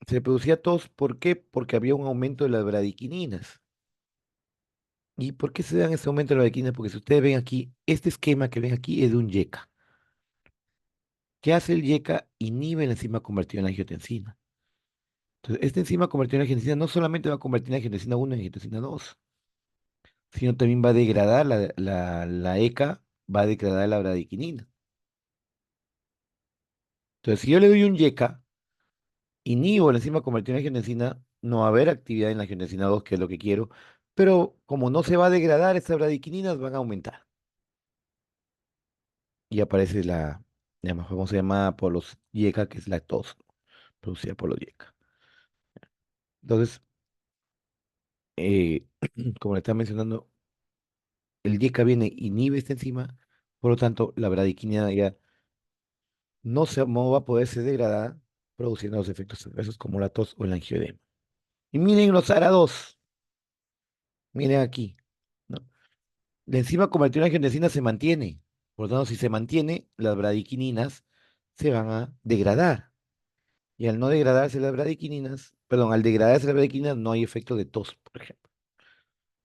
Se producía tos, ¿por qué? Porque había un aumento de las bradiquininas. ¿Y por qué se dan ese aumento de las bradiquininas? Porque si ustedes ven aquí, este esquema que ven aquí es de un YECA. ¿Qué hace el YECA? Inhibe la enzima convertida en angiotensina. Entonces, esta enzima convertida en angiotensina no solamente va a convertir en angiotensina 1 en angiotensina 2, sino también va a degradar la ECA, va a degradar la bradiquinina. Entonces, si yo le doy un YECA, inhibo la enzima convertida en angiotensina, no va a haber actividad en la angiotensina 2, que es lo que quiero, pero como no se va a degradar, estas bradiquininas van a aumentar. Y aparece la más famosa llamada por los YECA, que es lactosa, producida por los YECA. Entonces, eh, como le estaba mencionando, el YECA viene, inhibe esta enzima, por lo tanto, la bradiquinina ya no va a poder ser degradada, produciendo los efectos adversos como la tos o el angioedema. Y miren los ARA2, miren aquí, ¿no? La enzima convertida en angiotensina se mantiene. Por lo tanto, si se mantiene, las bradiquininas se van a degradar. Y al no degradarse las bradiquininas, perdón, al degradarse las bradiquininas no hay efecto de tos, por ejemplo.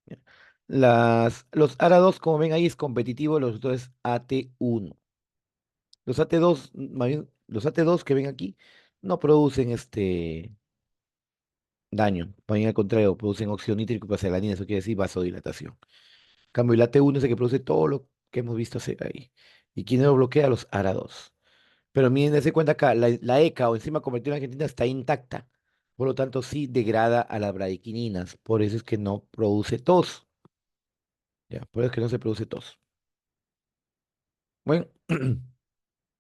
¿Ya? Los ARA2, como ven ahí, es competitivo, los otros AT1. Los AT2, más bien, los AT2 que ven aquí, no producen daño. Más bien al contrario, producen óxido nítrico y procelanina, eso quiere decir vasodilatación. En cambio, el AT1 es el que produce todo lo que hemos visto hacer ahí. ¿Y quién lo bloquea? Los ARA2. Pero miren, dense cuenta acá, la ECA o enzima convertida en angiotensina está intacta. Por lo tanto, sí degrada a las bradiquininas. Por eso es que no produce tos. Ya, por eso es que no se produce tos. Bueno,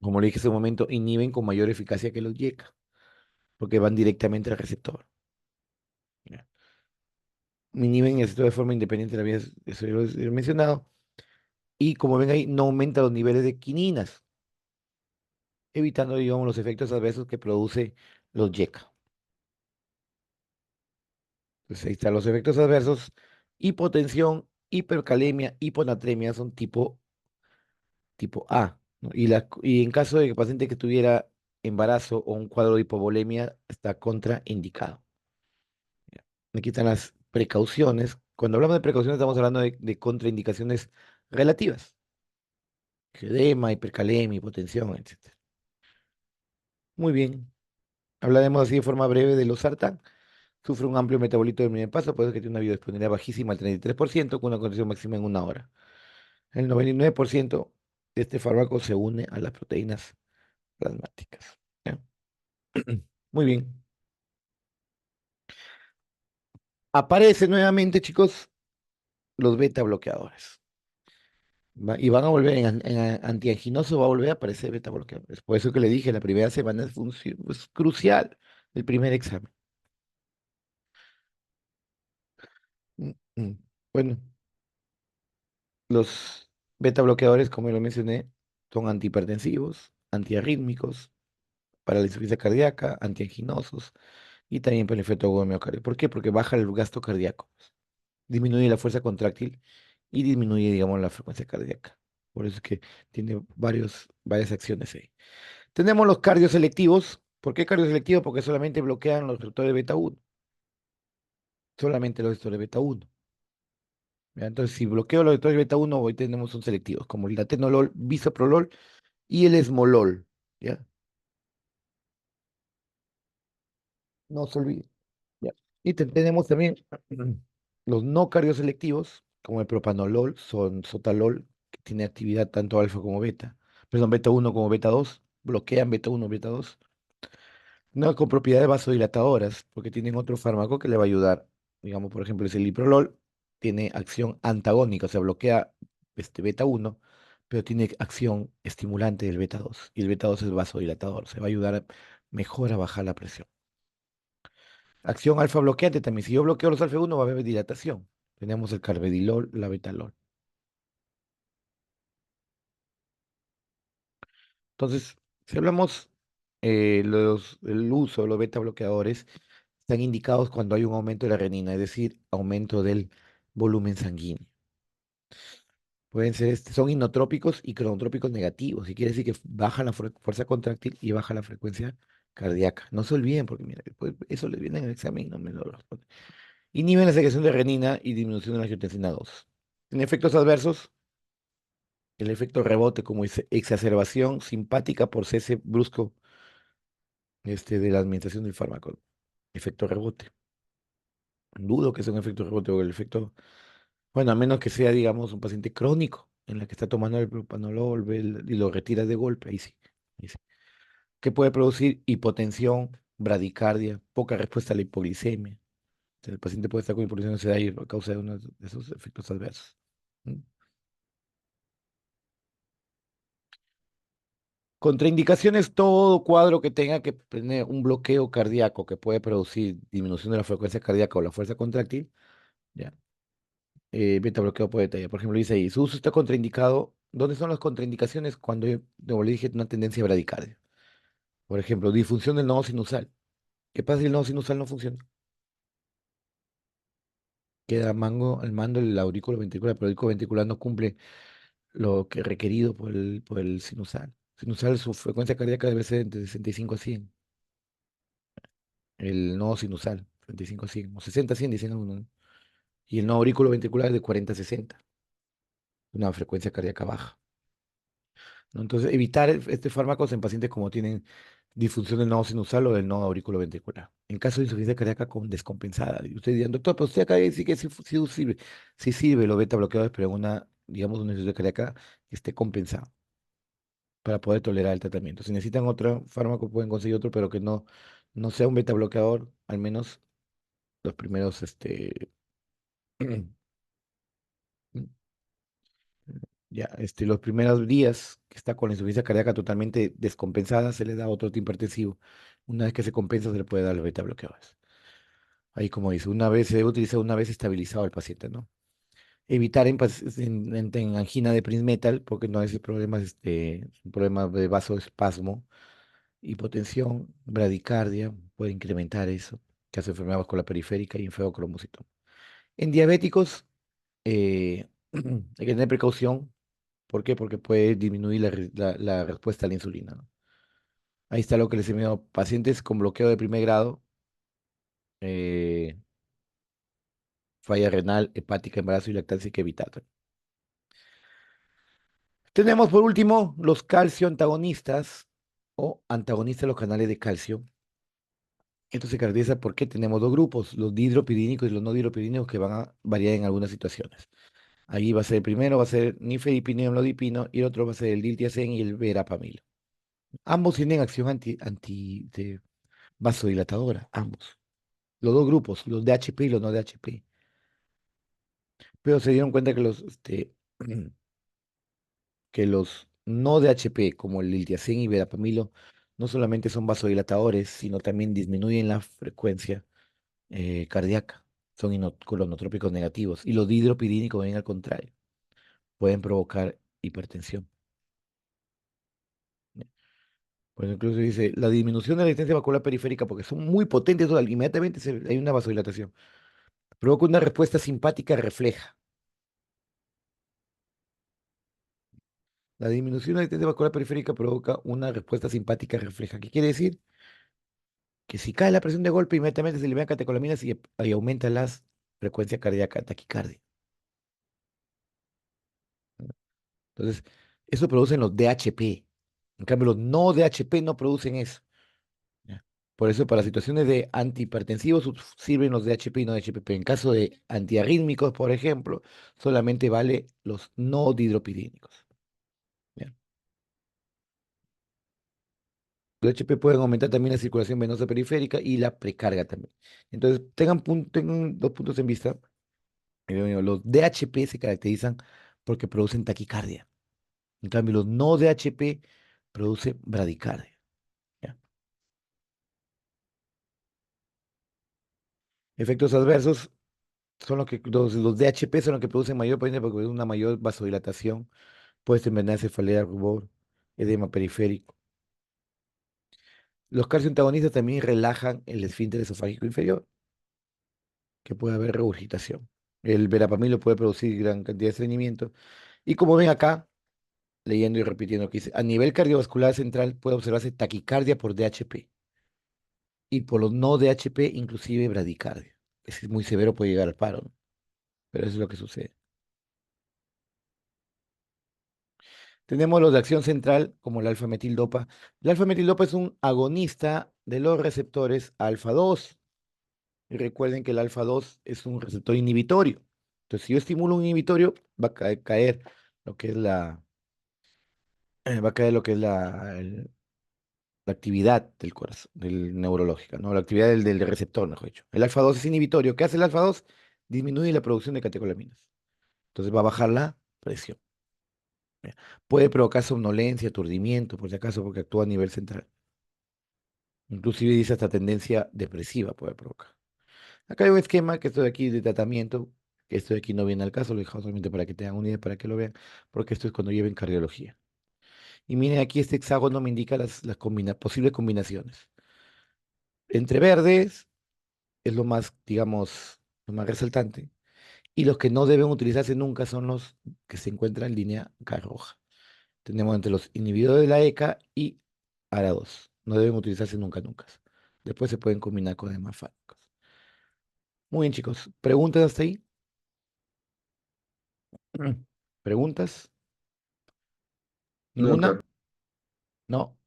como le dije hace un momento, inhiben con mayor eficacia que los YECA, porque van directamente al receptor. Ya. Inhiben esto de forma independiente, eso ya lo he mencionado. Y como ven ahí, no aumenta los niveles de quininas, evitando, digamos, los efectos adversos que produce los YECA. Entonces ahí están los efectos adversos. Hipotensión, hipercalemia, hiponatremia son tipo A, ¿no? Y en caso de que el paciente que tuviera embarazo o un cuadro de hipovolemia, está contraindicado. ¿Ya? Aquí están las precauciones. Cuando hablamos de precauciones, estamos hablando de contraindicaciones relativas. Edema, hipercalemia, hipotensión, etcétera. Muy bien. Hablaremos así de forma breve de los sartán. Sufre un amplio metabolito del primer paso, por eso que tiene una biodisponibilidad bajísima al 33%, con una condición máxima en una hora. El 99% de este fármaco se une a las proteínas plasmáticas. ¿Ya? Muy bien. Aparecen nuevamente, chicos, los beta bloqueadores. Y van a volver en antianginoso, va a volver a aparecer beta bloqueadores. Por eso que le dije, la primera semana es crucial, el primer examen. Mm, mm. Bueno, los beta bloqueadores, como lo mencioné, son antihipertensivos, antiarrítmicos, para la insuficiencia cardíaca, antianginosos y también para el efecto agudo de miocardio. ¿Por qué? Porque baja el gasto cardíaco, disminuye la fuerza contráctil y disminuye, digamos, la frecuencia cardíaca. Por eso es que tiene varias acciones ahí. Tenemos los cardioselectivos. ¿Por qué cardioselectivos? Porque solamente bloquean los receptores beta 1, solamente los receptores beta 1. ¿Ya? Entonces, si bloqueo los receptores beta 1, hoy tenemos son selectivos, como el atenolol, bisoprolol y el esmolol. ¿Ya? No se olvide. ¿Ya? Y tenemos también los no cardioselectivos, como el propanolol, son sotalol, que tiene actividad tanto alfa como beta, perdón, beta 1 como beta 2, bloquean beta 1, beta 2. No con propiedades vasodilatadoras, porque tienen otro fármaco que le va a ayudar. Digamos, por ejemplo, el celiprolol tiene acción antagónica, o sea, bloquea beta 1, pero tiene acción estimulante del beta 2. Y el beta 2 es vasodilatador, se va a ayudar mejor a bajar la presión. Acción alfa bloqueante también. Si yo bloqueo los alfa 1 va a haber dilatación. Tenemos el carvedilol, la betalol. Entonces, si hablamos el uso de los beta bloqueadores, están indicados cuando hay un aumento de la renina, es decir, aumento del volumen sanguíneo. Pueden ser, son inotrópicos y cronotrópicos negativos, y quiere decir que baja la fuerza contráctil y baja la frecuencia cardíaca. No se olviden, porque mira, después eso les viene en el examen y no me lo responden. Inhiben la secreción de renina y disminución de la angiotensina 2. En efectos adversos, el efecto rebote como exacerbación simpática por cese brusco de la administración del fármaco. Efecto rebote. Dudo que sea un efecto rebote o el efecto. Bueno, a menos que sea, digamos, un paciente crónico en la que está tomando el propanolol y lo retiras de golpe, ahí sí, ahí sí. Que puede producir hipotensión, bradicardia, poca respuesta a la hipoglicemia. O sea, el paciente puede estar con hipoglicemia sedada a causa de uno de esos efectos adversos. ¿Mm? Contraindicaciones, todo cuadro que tenga que tener un bloqueo cardíaco que puede producir disminución de la frecuencia cardíaca o la fuerza contráctil, ya. Beta bloqueo puede detallar. Por ejemplo, dice ahí, su uso está contraindicado. ¿Dónde son las contraindicaciones? Cuando yo, como le dije, una tendencia a bradicardia. Por ejemplo, disfunción del nodo sinusal. ¿Qué pasa si el nodo sinusal no funciona? Queda al mando el aurículo ventricular, pero el aurículo ventricular no cumple lo que es requerido por el sinusal. Sinusal, su frecuencia cardíaca debe ser entre 65 a 100. El nodo sinusal, 35 a 100, o 60 a 100, dicen algunos, ¿no? Y el nodo aurículo ventricular es de 40 a 60, una frecuencia cardíaca baja. ¿No? Entonces, evitar este fármacos en pacientes como tienen disfunción del nodo sinusal o del nodo auriculoventricular. En caso de insuficiencia cardíaca con descompensada. Y usted dirá, doctor, pero usted acá dice que sí sirve. Sí sirve los beta bloqueadores, pero en digamos, una insuficiencia cardíaca que esté compensada para poder tolerar el tratamiento. Si necesitan otro fármaco, pueden conseguir otro, pero que no sea un beta bloqueador, al menos los primeros, ya, los primeros días que está con la insuficiencia cardíaca totalmente descompensada, se le da otro antihipertensivo. Una vez que se compensa, se le puede dar los beta bloqueadores. Ahí, como dice, una vez se debe utilizar una vez estabilizado el paciente, ¿no? Evitar en angina de Prinzmetal, porque no es el problema, es un problema de vasoespasmo, hipotensión, bradicardia, puede incrementar eso, caso de enfermedad vascular periférica y enfeocromocitoma. En diabéticos, hay que tener precaución. ¿Por qué? Porque puede disminuir la respuesta a la insulina, ¿no? Ahí está lo que les he enviado. Pacientes con bloqueo de primer grado, eh, falla renal, hepática, embarazo y lactancia hay que evitar. Tenemos por último los calcio antagonistas o antagonistas de los canales de calcio. Esto se caracteriza porque tenemos dos grupos, los dihidropidínicos y los no dihidropidínicos, que van a variar en algunas situaciones. Ahí va a ser el primero, va a ser nifedipino y amlodipino, y el otro va a ser el diltiazem y el verapamilo. Ambos tienen acción vasodilatadora, ambos. Los dos grupos, los DHP y los no DHP. Pero se dieron cuenta que los no DHP, como el diltiazem y verapamilo, no solamente son vasodilatadores, sino también disminuyen la frecuencia cardíaca. Son colonotrópicos negativos. Y los dihidropidínicos, ven al contrario, pueden provocar hipertensión. Pues incluso dice, la disminución de la resistencia vascular periférica, porque son muy potentes, inmediatamente hay una vasodilatación. Provoca una respuesta simpática refleja. La disminución de la resistencia vascular periférica provoca una respuesta simpática refleja. ¿Qué quiere decir? Que si cae la presión de golpe, inmediatamente se liberan catecolaminas y aumenta la frecuencia cardíaca, taquicardia. Entonces, eso producen los DHP. En cambio, los no DHP no producen eso. ¿Ya? Por eso, para situaciones de antihipertensivos sirven los DHP y no DHP. En caso de antiarrítmicos, por ejemplo, solamente vale los no dihidropidínicos. ¿Ya? Los DHP pueden aumentar también la circulación venosa periférica y la precarga también. Entonces, tengan dos puntos en vista. Los DHP se caracterizan porque producen taquicardia. En cambio, los no DHP producen bradicardia. ¿Ya? Efectos adversos son los DHP son los que producen mayor potencia porque producen una mayor vasodilatación, puede envenenar cefalea, rubor, edema periférico. Los calcioantagonistas también relajan el esfínter esofágico inferior, que puede haber regurgitación. El verapamilo puede producir gran cantidad de estreñimiento. Y como ven acá, leyendo y repitiendo que dice, a nivel cardiovascular central puede observarse taquicardia por DHP y por los no DHP inclusive bradicardia. Es muy severo, puede llegar al paro, ¿no? Pero eso es lo que sucede. Tenemos los de acción central, como la alfa-metildopa. La alfa-metildopa es un agonista de los receptores alfa-2. Y recuerden que el alfa-2 es un receptor inhibitorio. Entonces, si yo estimulo un inhibitorio, va a caer lo que es va a caer lo que es la actividad del corazón, del neurológica, ¿no? La actividad del receptor, mejor dicho. El alfa-2 es inhibitorio. ¿Qué hace el alfa-2? Disminuye la producción de catecolaminas. Entonces va a bajar la presión. ¿Ya? Puede provocar somnolencia, aturdimiento, por si acaso, porque actúa a nivel central. Inclusive dice hasta tendencia depresiva puede provocar. Acá hay un esquema que estoy aquí de tratamiento, que esto de aquí no viene al caso, lo he dejado solamente para que tengan una idea, para que lo vean, porque esto es cuando lleven cardiología. Y miren, aquí este hexágono me indica las posibles combinaciones. Entre verdes es lo más, digamos, lo más resaltante, y los que no deben utilizarse nunca son los que se encuentran en línea acá roja. Tenemos entre los inhibidores de la ECA y ARA2. No deben utilizarse nunca, nunca. Después se pueden combinar con demás fármacos. Muy bien, chicos. ¿Preguntas hasta ahí? ¿Preguntas? No, ¿Ninguna? doctor. No.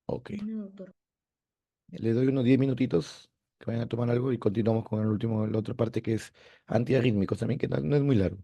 Ok. No, doctor. Les doy unos 10 minutitos que vayan a tomar algo y continuamos con la otra parte que es antiarrítmicos también, que no es muy largo.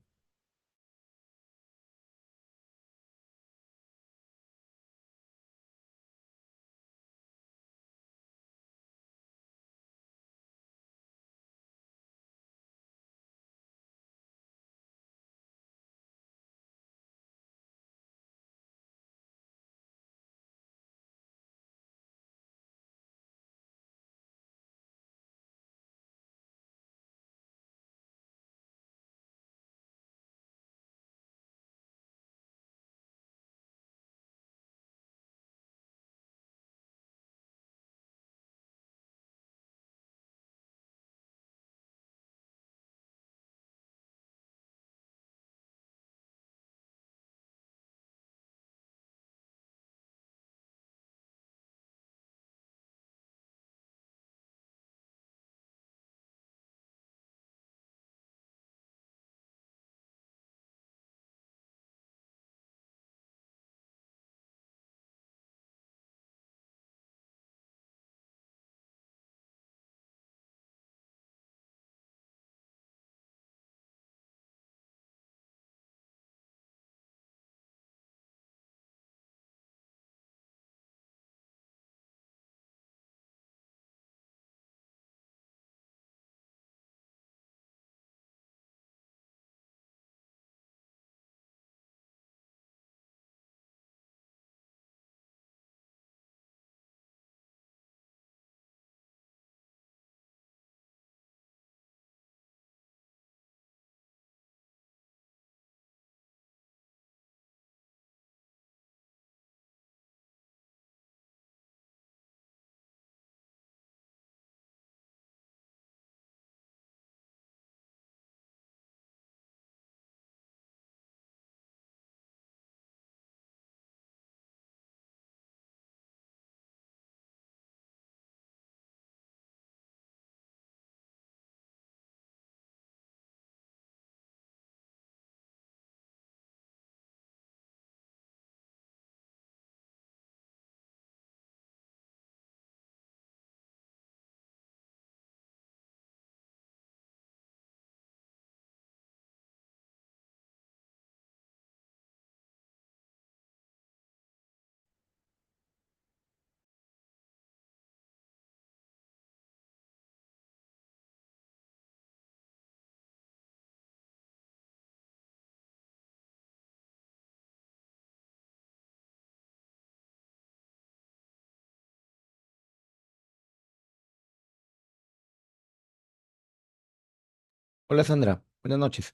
Hola Sandra, buenas noches.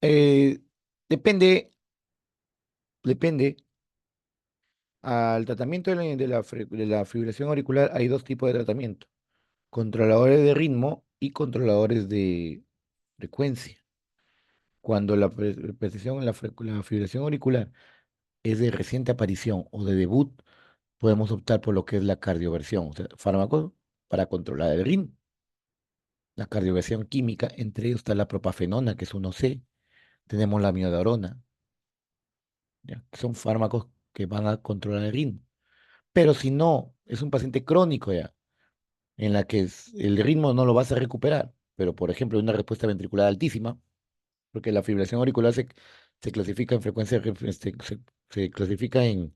Eh, depende, depende. Al tratamiento de la fibrilación auricular hay dos tipos de tratamiento: controladores de ritmo y controladores de frecuencia. Cuando la precisión en la fibrilación auricular es de reciente aparición o de debut, podemos optar por lo que es la cardioversión, o sea, fármacos para controlar el ritmo. La cardioversión química, entre ellos está la propafenona, que es 1C, tenemos la miodarona, ¿ya? Que son fármacos que van a controlar el ritmo. Pero si no, es un paciente crónico ya, en la que el ritmo no lo vas a recuperar, pero por ejemplo, una respuesta ventricular altísima, porque la fibrilación auricular se clasifica en frecuencia, se clasifica en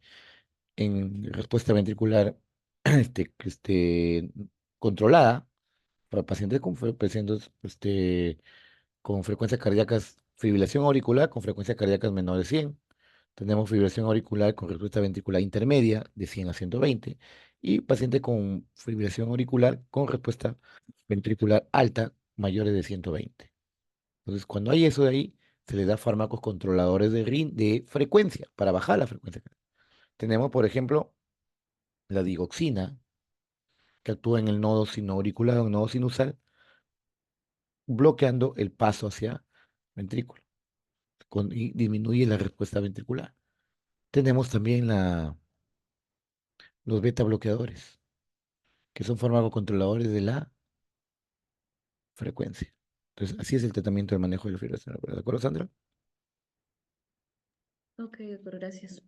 respuesta ventricular controlada para pacientes con frecuencias cardíacas, fibrilación auricular con frecuencias cardíacas menores de 100. Tenemos fibrilación auricular con respuesta ventricular intermedia de 100 a 120 y paciente con fibrilación auricular con respuesta ventricular alta mayores de 120. Entonces, cuando hay eso de ahí, se le da fármacos controladores de frecuencia para bajar la frecuencia. Tenemos, por ejemplo, la digoxina, que actúa en el nodo sinoauricular o nodo sinusal, bloqueando el paso hacia ventrículo y disminuye la respuesta ventricular. Tenemos también los beta bloqueadores, que son fármacos controladores de la frecuencia. Entonces, así es el tratamiento de manejo de la fibrilación auricular. ¿De acuerdo, Sandra? Ok, doctor, gracias.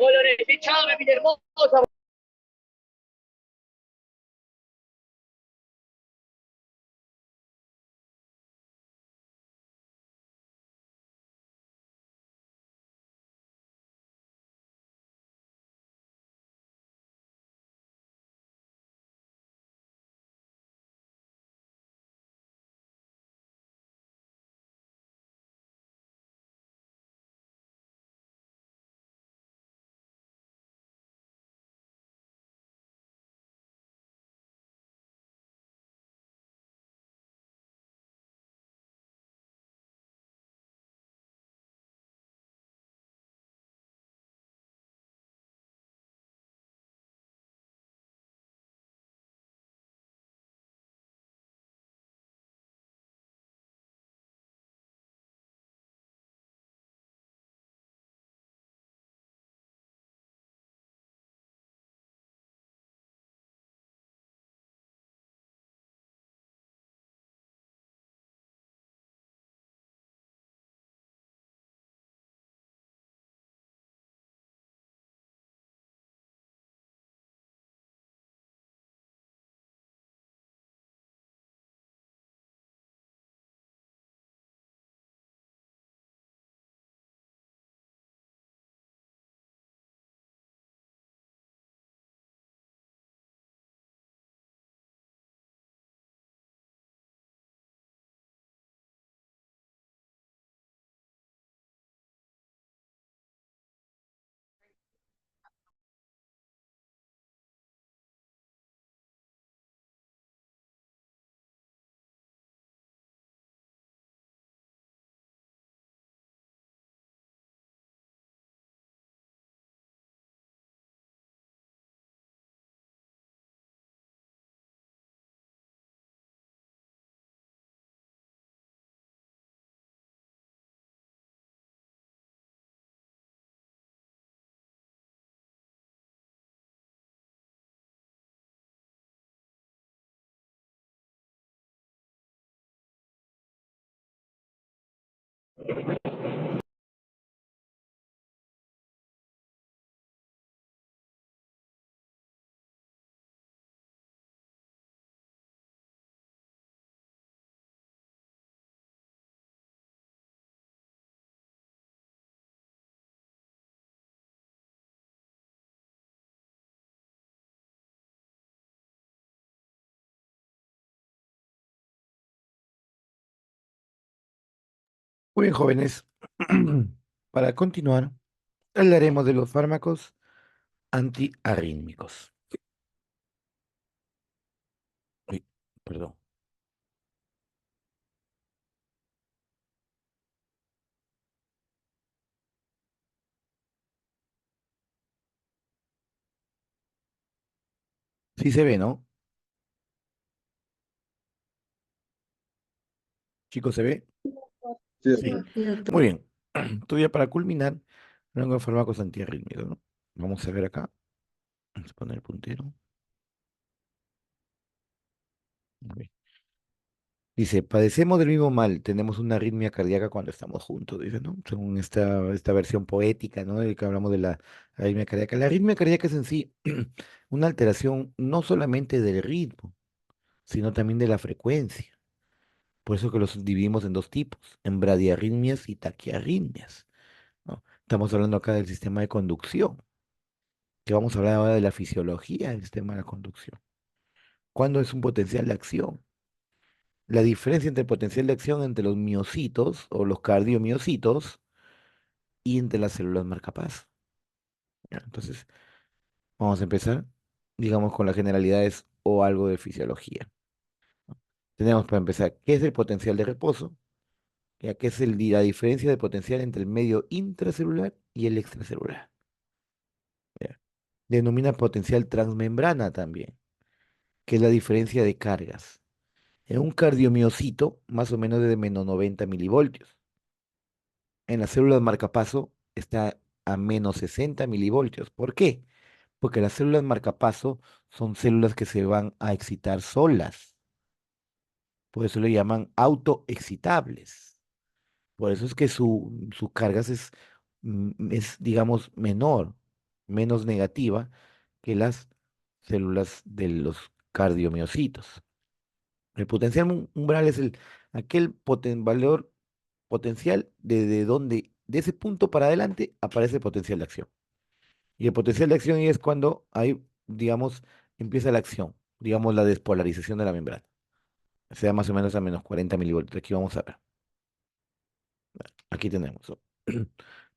Hola, chao, mi hermosa. Muy bien, jóvenes. Para continuar, hablaremos de los fármacos antiarrítmicos. Uy, perdón. Sí se ve, ¿no? Chicos, ¿se ve? Sí, Sí. doctor. Sí, doctor. Muy bien. Todavía para culminar, hablando de fármacos antiarrítmicos, ¿no? Vamos a ver acá. Vamos a poner el puntero. Muy bien. Dice, padecemos del mismo mal, tenemos una arritmia cardíaca cuando estamos juntos, dice, ¿no? Según esta versión poética, ¿no? De que hablamos de la arritmia cardíaca. La arritmia cardíaca es en sí una alteración no solamente del ritmo, sino también de la frecuencia. Por eso que los dividimos en dos tipos, en bradiarritmias y taquiarritmias, ¿no? Estamos hablando acá del sistema de conducción, que vamos a hablar ahora de la fisiología del sistema de la conducción. ¿Cuándo es un potencial de acción? La diferencia entre el potencial de acción entre los miocitos o los cardiomiocitos y entre las células marcapasos. ¿Ya? Entonces, vamos a empezar, digamos, con las generalidades o algo de fisiología. Tenemos para empezar, ¿qué es el potencial de reposo? Ya que es la diferencia de potencial entre el medio intracelular y el extracelular. ¿Ya? Denomina potencial transmembrana también, que es la diferencia de cargas. En un cardiomiocito, más o menos de menos 90 milivoltios. En las células marcapaso está a menos 60 milivoltios. ¿Por qué? Porque las células marcapaso son células que se van a excitar solas. Por eso le llaman autoexcitables. Por eso es que su cargas es, digamos, menor. menos negativa que las células de los cardiomiocitos. El potencial umbral es aquel valor potencial desde donde, de ese punto para adelante, aparece el potencial de acción. Y el potencial de acción es cuando hay, digamos, empieza la acción, digamos, la despolarización de la membrana. Sea más o menos a menos 40 milivoltios. Aquí vamos a ver. Aquí tenemos.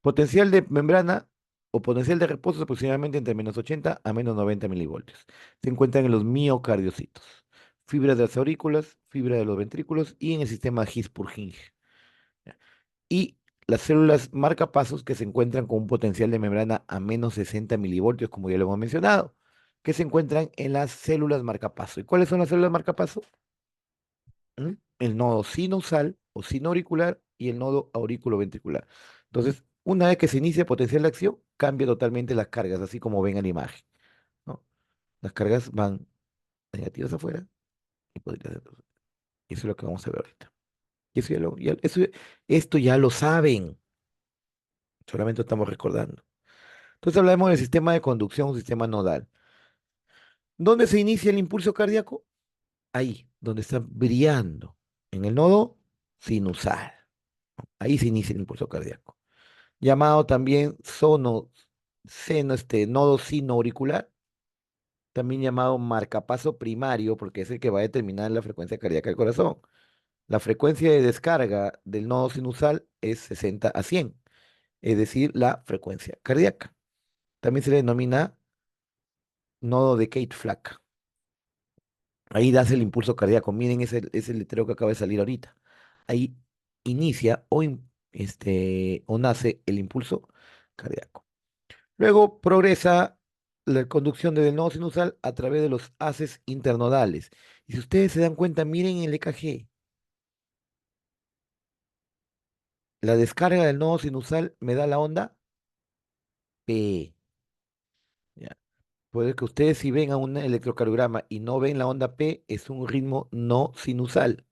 Potencial de membrana o potencial de reposo es aproximadamente entre menos 80 a menos 90 milivoltios. Se encuentran en los miocardiocitos, fibras de las aurículas, fibra de los ventrículos y en el sistema His-Purkinje. ¿Ya? Y las células marcapasos que se encuentran con un potencial de membrana a menos 60 milivoltios, como ya lo hemos mencionado, que se encuentran en las células marcapaso. ¿Y cuáles son las células marcapaso? El nodo sinusal o sinoauricular y el nodo aurículo-ventricular. Entonces, una vez que se inicia potencial de acción, cambia totalmente las cargas, así como ven en la imagen, ¿no? Las cargas van negativas afuera y positivas adentro. Eso es lo que vamos a ver ahorita. Y eso esto ya lo saben, solamente lo estamos recordando. Entonces hablamos del sistema de conducción, un sistema nodal. ¿Dónde se inicia el impulso cardíaco? Ahí, donde está brillando, en el nodo sinusal. Ahí se inicia el impulso cardíaco. Llamado también nodo sino auricular, también llamado marcapaso primario, porque es el que va a determinar la frecuencia cardíaca del corazón. La frecuencia de descarga del nodo sinusal es 60 a 100, es decir, la frecuencia cardíaca. También se le denomina nodo de Kate-Flack. Ahí das el impulso cardíaco. Miren ese letrero que acaba de salir ahorita. Ahí inicia o nace el impulso cardíaco. Luego progresa la conducción desde el nodo sinusal a través de los haces internodales. Y si ustedes se dan cuenta, miren el EKG. La descarga del nodo sinusal me da la onda P. ¿Ya? Puede que ustedes si ven a un electrocardiograma y no ven la onda P, es un ritmo no sinusal.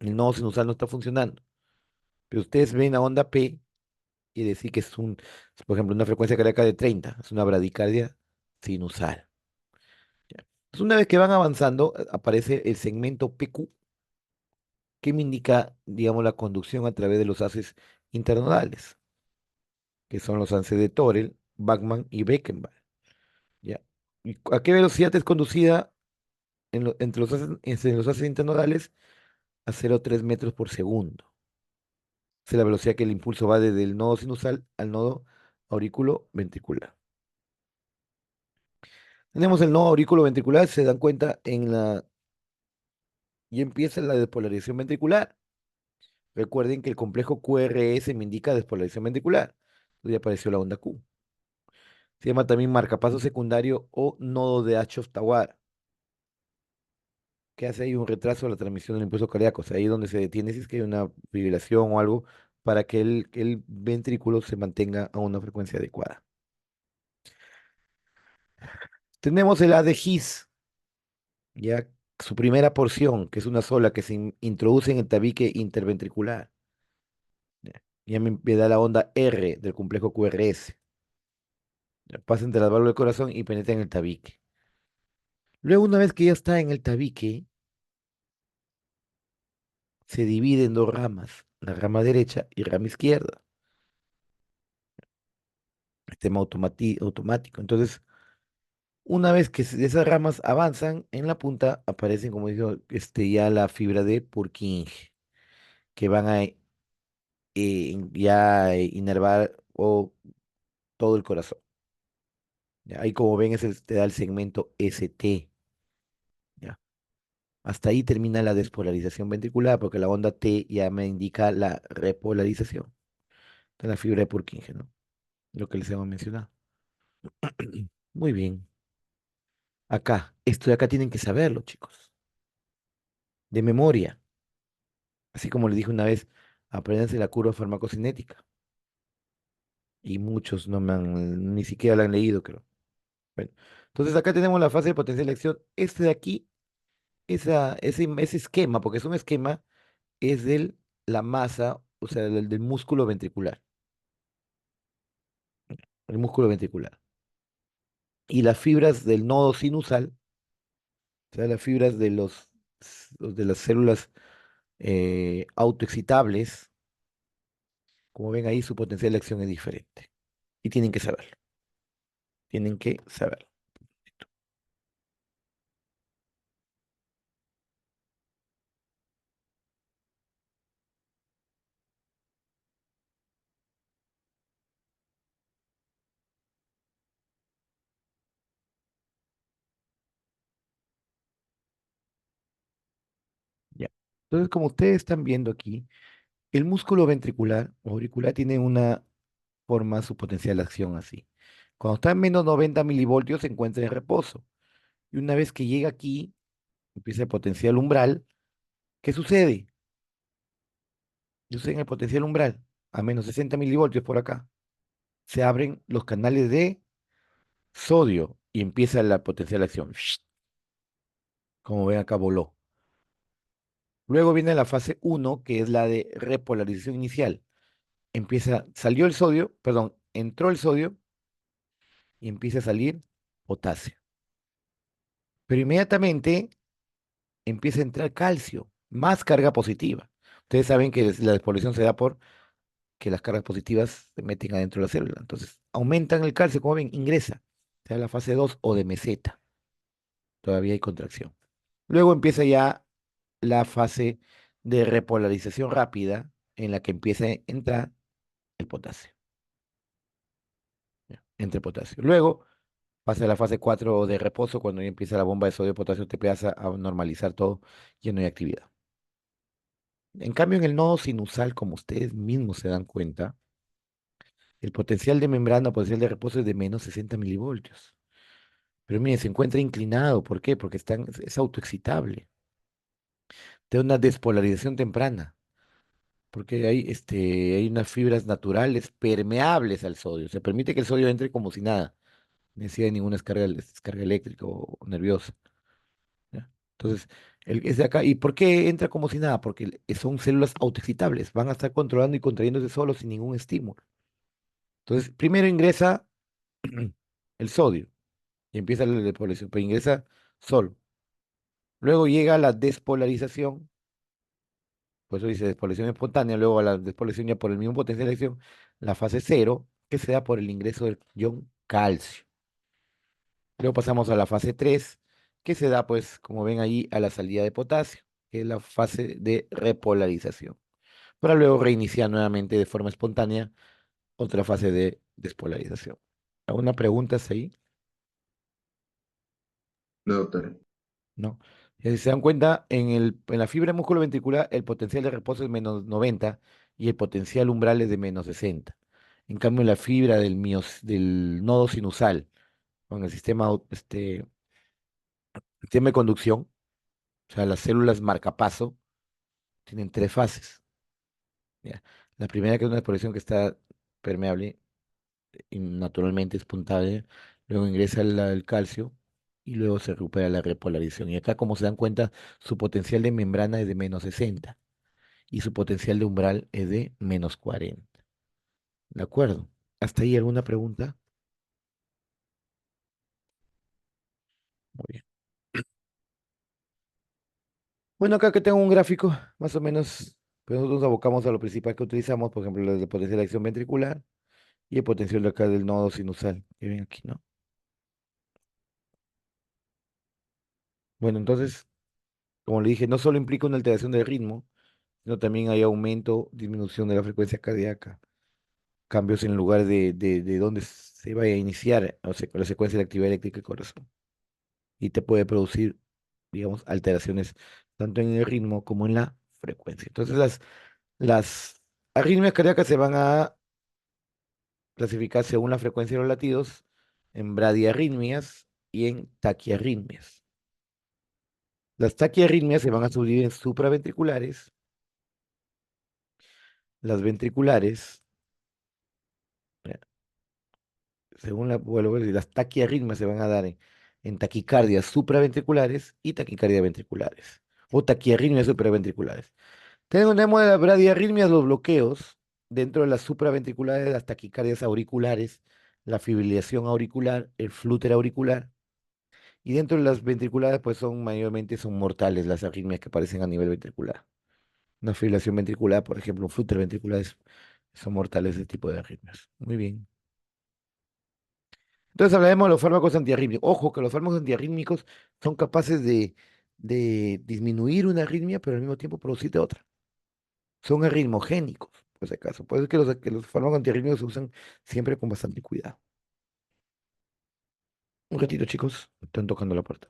El nodo sinusal no está funcionando. Pero ustedes ven la onda P y decir que por ejemplo, una frecuencia cardíaca de 30, es una bradicardia sinusal. ¿Ya? Entonces, una vez que van avanzando, aparece el segmento PQ, que me indica, digamos, la conducción a través de los haces internodales, que son los haces de Torel, Bachmann y Beckenbauer. ¿Ya? ¿Y a qué velocidad es conducida entre los haces internodales? A 0,3 metros por segundo. Esa es la velocidad que el impulso va desde el nodo sinusal al nodo aurículo ventricular. Tenemos el nodo aurículo ventricular, se dan cuenta y empieza la despolarización ventricular. Recuerden que el complejo QRS me indica despolarización ventricular. Entonces ya apareció la onda Q. Se llama también marcapaso secundario o nodo de Achof-Tawar, que hace ahí un retraso de la transmisión del impulso cardíaco. O sea, ahí donde se detiene si es que hay una fibrilación o algo para que el ventrículo se mantenga a una frecuencia adecuada. Tenemos el A de His, ya su primera porción, que es una sola que se introduce en el tabique interventricular. Ya, ya me da la onda R del complejo QRS. Ya, pasa entre las válvulas del corazón y penetra en el tabique. Luego, una vez que ya está en el tabique, se divide en dos ramas, la rama derecha y rama izquierda. Sistema automático. Entonces, una vez que esas ramas avanzan, en la punta aparecen, como dijo, ya la fibra de Purkinje, que van a ya inervar todo el corazón. ¿Ya? Ahí como ven, te da el segmento ST. ¿Ya? Hasta ahí termina la despolarización ventricular, porque la onda T ya me indica la repolarización de la fibra de Purkinje, ¿no? Lo que les hemos mencionado. Muy bien. Esto de acá tienen que saberlo, chicos. De memoria. Así como les dije una vez, apréndanse la curva farmacocinética. Y muchos ni siquiera la han leído, creo. Bueno, entonces acá tenemos la fase de potencial de acción. Este de aquí, ese esquema, porque es un esquema, es la masa, o sea, del músculo ventricular. el músculo ventricular. Y las fibras del nodo sinusal, o sea, las fibras de las células autoexcitables, como ven ahí, su potencial de acción es diferente. Y tienen que saberlo. Tienen que saberlo. Ya. Entonces, como ustedes están viendo aquí, el músculo ventricular o auricular tiene una forma, su potencial de acción así. Cuando está en menos 90 milivoltios se encuentra en reposo. Y una vez que llega aquí, empieza el potencial umbral. ¿Qué sucede? Yo sé en el potencial umbral, a menos 60 milivoltios por acá, se abren los canales de sodio y empieza la potencial de acción. Como ven acá, voló. Luego viene la fase uno que es la de repolarización inicial. Salió el sodio, perdón, entró el sodio y empieza a salir potasio. Pero inmediatamente empieza a entrar calcio, más carga positiva. Ustedes saben que la despolación se da por que las cargas positivas se meten adentro de la célula. Entonces, aumentan el calcio, como ven, ingresa. Sea la fase 2 o de meseta. Todavía hay contracción. Luego empieza ya la fase de repolarización rápida, en la que empieza a entrar el potasio. Ya, entra el potasio. Luego pasa a la fase 4 de reposo, cuando ya empieza la bomba de sodio y potasio, te empieza a normalizar todo, ya no hay actividad. En cambio, en el nodo sinusal, como ustedes mismos se dan cuenta, el potencial de membrana o potencial de reposo es de menos 60 milivoltios. Pero mire, se encuentra inclinado. ¿Por qué? Porque es autoexcitable. Tiene una despolarización temprana. Porque hay unas fibras naturales permeables al sodio. Se permite que el sodio entre como si nada. No necesita de ninguna descarga eléctrica o nerviosa. ¿Ya? Entonces, es de acá. ¿Y por qué entra como si nada? Porque son células autoexcitables. Van a estar controlando y contrayéndose solo sin ningún estímulo. Entonces, primero ingresa el sodio y empieza la despolarización, pero ingresa solo. Luego llega la despolarización, por eso dice despolarización espontánea, luego a la despolarización ya por el mismo potencial de acción, la fase cero, que se da por el ingreso del ion calcio. Luego pasamos a la fase 3, que se da, pues, como ven ahí, a la salida de potasio, que es la fase de repolarización, para luego reiniciar nuevamente de forma espontánea otra fase de despolarización. ¿Alguna pregunta ahí? No, doctor. ¿No? Si se dan cuenta, en la fibra ventricular el potencial de reposo es menos 90 y el potencial umbral es de menos 60. En cambio, en la fibra del nodo sinusal, con el sistema de conducción, o sea, las células marcapaso, tienen tres fases. ¿Ya? La primera, que es una exploración que está permeable y naturalmente espontánea, luego ingresa el calcio y luego se recupera la repolarización. Y acá, como se dan cuenta, su potencial de membrana es de menos 60 y su potencial de umbral es de menos 40. ¿De acuerdo? ¿Hasta ahí alguna pregunta? Muy bien. Bueno, acá que tengo un gráfico, más o menos, pues nosotros nos abocamos a lo principal que utilizamos, por ejemplo, el potencial de acción ventricular y el potencial de acá del nodo sinusal, que ven aquí, ¿no? Bueno, entonces, como le dije, no solo implica una alteración del ritmo, sino también hay aumento, disminución de la frecuencia cardíaca, cambios en lugar de dónde se vaya a iniciar, o sea, con la secuencia de actividad eléctrica del corazón. Y te puede producir, digamos, alteraciones tanto en el ritmo como en la frecuencia. Entonces, las arritmias cardíacas se van a clasificar según la frecuencia de los latidos en bradiarritmias y en taquiarritmias. Las taquiarritmias se van a subdividir en supraventriculares, las ventriculares, eh, según vuelvo a decir, las taquiarritmias se van a dar en taquicardias supraventriculares y taquicardias ventriculares, o taquiarritmias supraventriculares. Tenemos de las bradiarritmias los bloqueos dentro de las supraventriculares, las taquicardias auriculares, la fibrilación auricular, el flúter auricular, y dentro de las ventriculares, pues mayormente son mortales las arritmias que aparecen a nivel ventricular. Una fibrilación ventricular, por ejemplo, un flúter ventricular son mortales ese tipo de arritmias. Muy bien. Entonces hablaremos de los fármacos antiarrítmicos. Ojo que los fármacos antiarrítmicos son capaces de disminuir una arritmia, pero al mismo tiempo producirte otra. Son arritmogénicos, por si acaso. Por eso es que los fármacos antiarrítmicos se usan siempre con bastante cuidado. Un ratito, chicos. Están tocando la puerta.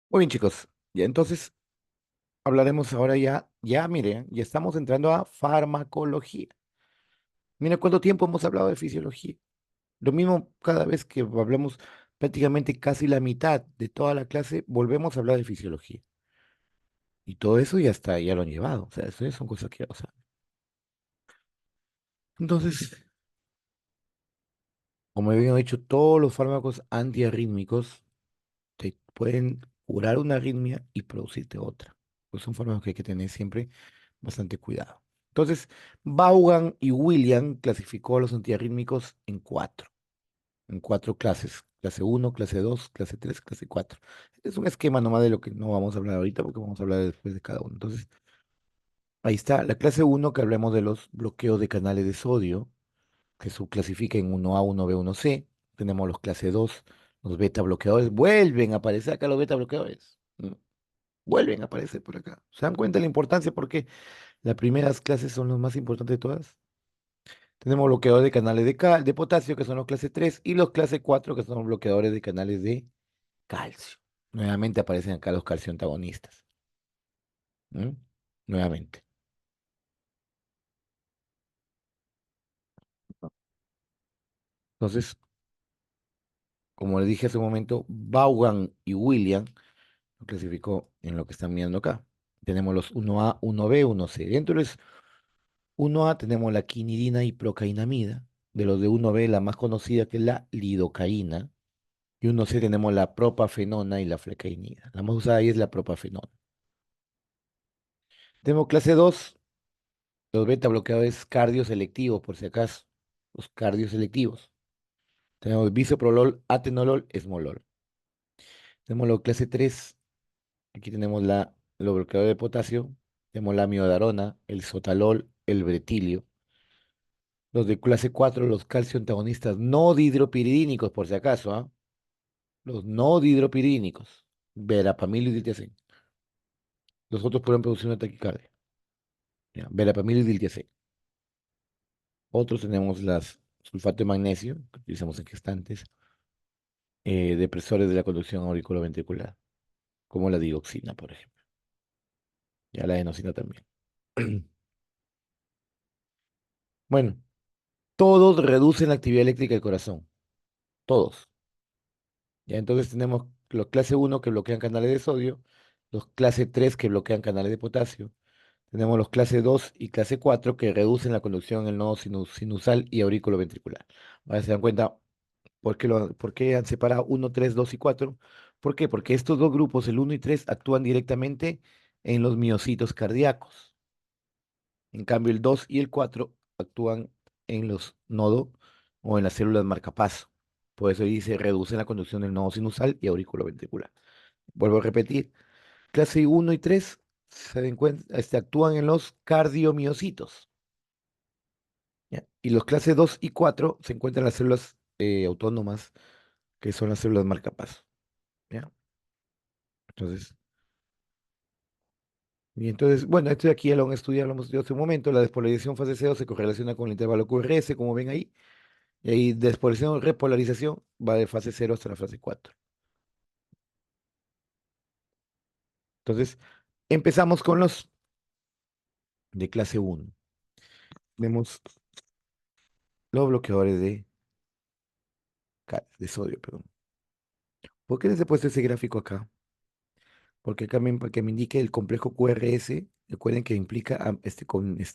Muy bien, chicos. Ya entonces hablaremos ahora mire, ya estamos entrando a farmacología. Mira cuánto tiempo hemos hablado de fisiología. Lo mismo cada vez que hablamos, prácticamente casi la mitad de toda la clase, volvemos a hablar de fisiología. Y todo eso ya está, ya lo han llevado. O sea, eso ya son cosas que ya lo saben. Entonces, como habían dicho, todos los fármacos antiarrítmicos te pueden curar una arritmia y producirte otra. Pues son fármacos que hay que tener siempre bastante cuidado. Entonces, Vaughan y William clasificó a los antiarrítmicos en cuatro clases. Clase uno, clase 2, clase 3, clase 4. Es un esquema nomás de lo que no vamos a hablar ahorita porque vamos a hablar después de cada uno. Entonces, ahí está. La clase uno que hablemos de los bloqueos de canales de sodio, que se clasifica en 1A, 1B, 1C. Tenemos los clase 2, los beta bloqueadores. Vuelven a aparecer acá los beta bloqueadores. Vuelven a aparecer por acá. ¿Se dan cuenta de la importancia? Porque las primeras clases son las más importantes de todas. Tenemos bloqueadores de canales de potasio, que son los clase 3, y los clase 4, que son bloqueadores de canales de calcio. Nuevamente aparecen acá los calcio antagonistas. ¿Mm? Nuevamente. Entonces, como les dije hace un momento, Vaughan y William lo clasificó en lo que están viendo acá. Tenemos los 1A, 1B, 1C. Dentro de los 1A tenemos la quinidina y procainamida. De los de 1B, la más conocida que es la lidocaína. Y 1C tenemos la propafenona y la flecainida. La más usada ahí es la propafenona. Tenemos clase 2, los beta bloqueadores cardioselectivos, por si acaso. Los cardioselectivos. Tenemos bisoprolol, atenolol, esmolol. Tenemos la clase 3. Aquí tenemos los bloqueadores de potasio. Tenemos la miodarona, el sotalol, el bretilio. Los de clase 4, los calcio antagonistas no dihidropiridínicos, por si acaso, ¿ah? Los no dihidropiridínicos. Verapamil y diltiazem. Los otros pueden producir una taquicardia. Ya, verapamil y diltiazem. Otros tenemos las sulfato de magnesio, que utilizamos en gestantes, depresores de la conducción auriculoventricular, como la digoxina, por ejemplo. Ya la adenosina también. Bueno, todos reducen la actividad eléctrica del corazón. Todos. Ya entonces tenemos los clase uno que bloquean canales de sodio, los clase 3 que bloquean canales de potasio. Tenemos los clase 2 y clase 4 que reducen la conducción en el nodo sinusal y aurículo-ventricular. Ahora se dan cuenta por qué han separado uno, 3, 2 y 4. ¿Por qué? Porque estos dos grupos, el uno y 3, actúan directamente en los miocitos cardíacos. En cambio, el 2 y el 4 actúan en los nodos o en las células marcapaso. Por eso dice reducen la conducción del nodo sinusal y aurículo-ventricular. Vuelvo a repetir, clase uno y 3 actúan en los cardiomiocitos. ¿Ya? Y los clase 2 y 4 se encuentran en las células autónomas, que son las células marcapaso. ¿Ya? Entonces, bueno, esto de aquí ya lo han estudiado, lo hemos estudiado hace un momento. La despolarización fase cero se correlaciona con el intervalo QRS, como ven ahí. Y ahí despolarización, repolarización va de fase cero hasta la fase 4. Entonces, empezamos con los de clase uno. Vemos los bloqueadores de sodio, perdón. ¿Por qué les he puesto ese gráfico acá? Porque acá para que me indique el complejo QRS, recuerden que implica,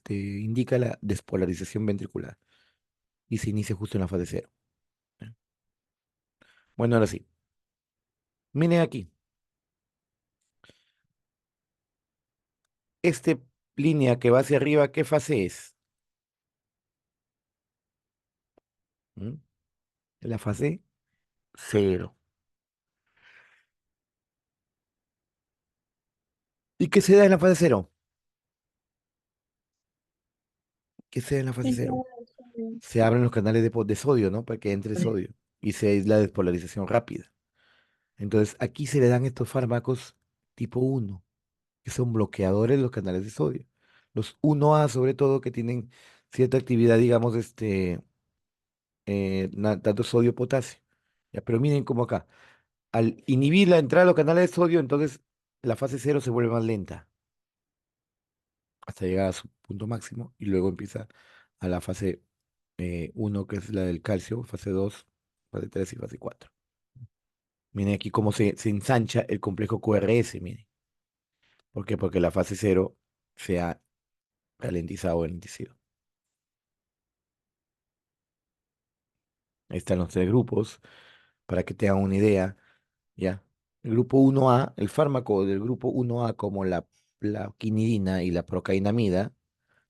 indica la despolarización ventricular y se inicia justo en la fase cero. ¿Ya? Bueno, ahora sí. Miren aquí. Este línea que va hacia arriba, ¿qué fase es? ¿Mm? La fase cero. ¿Y qué se da en la fase cero? ¿Qué se da en la fase cero? Entrada de sodio. Se abren los canales de sodio, ¿no? Para que entre sodio y se es la despolarización rápida. Entonces, aquí se le dan estos fármacos tipo uno, que son bloqueadores de los canales de sodio. Los 1A, sobre todo, que tienen cierta actividad, digamos, tanto sodio-potasio. Ya, pero miren como acá. Al inhibir la entrada a los canales de sodio, entonces la fase cero se vuelve más lenta hasta llegar a su punto máximo y luego empieza a la fase 1, que es la del calcio, fase 2, fase 3 y fase 4. Miren aquí cómo se ensancha el complejo QRS, miren. ¿Por qué? Porque la fase cero se ha ralentizado o enlentecido. Ahí están los tres grupos, para que tengan una idea, ¿ya? El grupo 1A, el fármaco del grupo 1A, como la quinidina y la procainamida,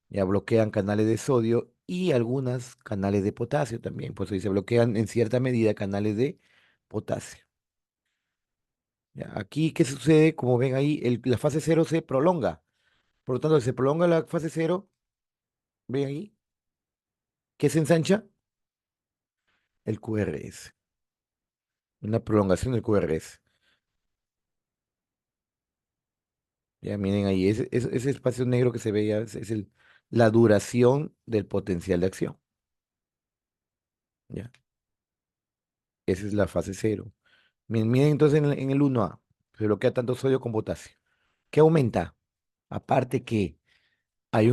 ya bloquean canales de sodio y algunas canales de potasio también. Por eso se bloquean en cierta medida canales de potasio. Ya, aquí, ¿qué sucede? Como ven ahí, la fase cero se prolonga. Por lo tanto, se prolonga la fase cero, ven ahí, ¿qué se ensancha? El QRS. Una prolongación del QRS. Ya miren ahí, ese espacio negro que se ve ya es la duración del potencial de acción. Ya, esa es la fase cero. Miren entonces en el 1A, se bloquea tanto sodio con potasio. ¿Qué aumenta? Aparte que hay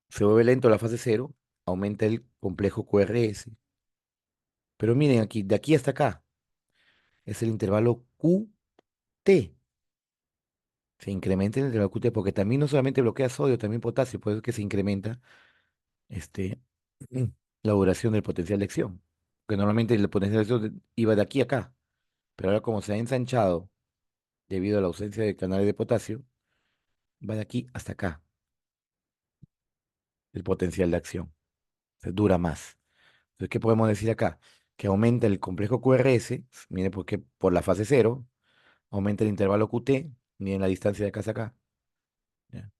se vuelve lento la fase cero, aumenta el complejo QRS. Pero miren aquí, de aquí hasta acá, es el intervalo QT. Se incrementa el intervalo QT porque también no solamente bloquea sodio, también potasio, por eso es que se incrementa este, la duración del potencial de acción. Porque normalmente el potencial de acción iba de aquí a acá, pero ahora como se ha ensanchado debido a la ausencia de canales de potasio, va de aquí hasta acá el potencial de acción. Se dura más. Entonces, ¿qué podemos decir acá? Que aumenta el complejo QRS, mire, porque por la fase cero, aumenta el intervalo QT, miren la distancia de acá hasta acá. ¿Ya?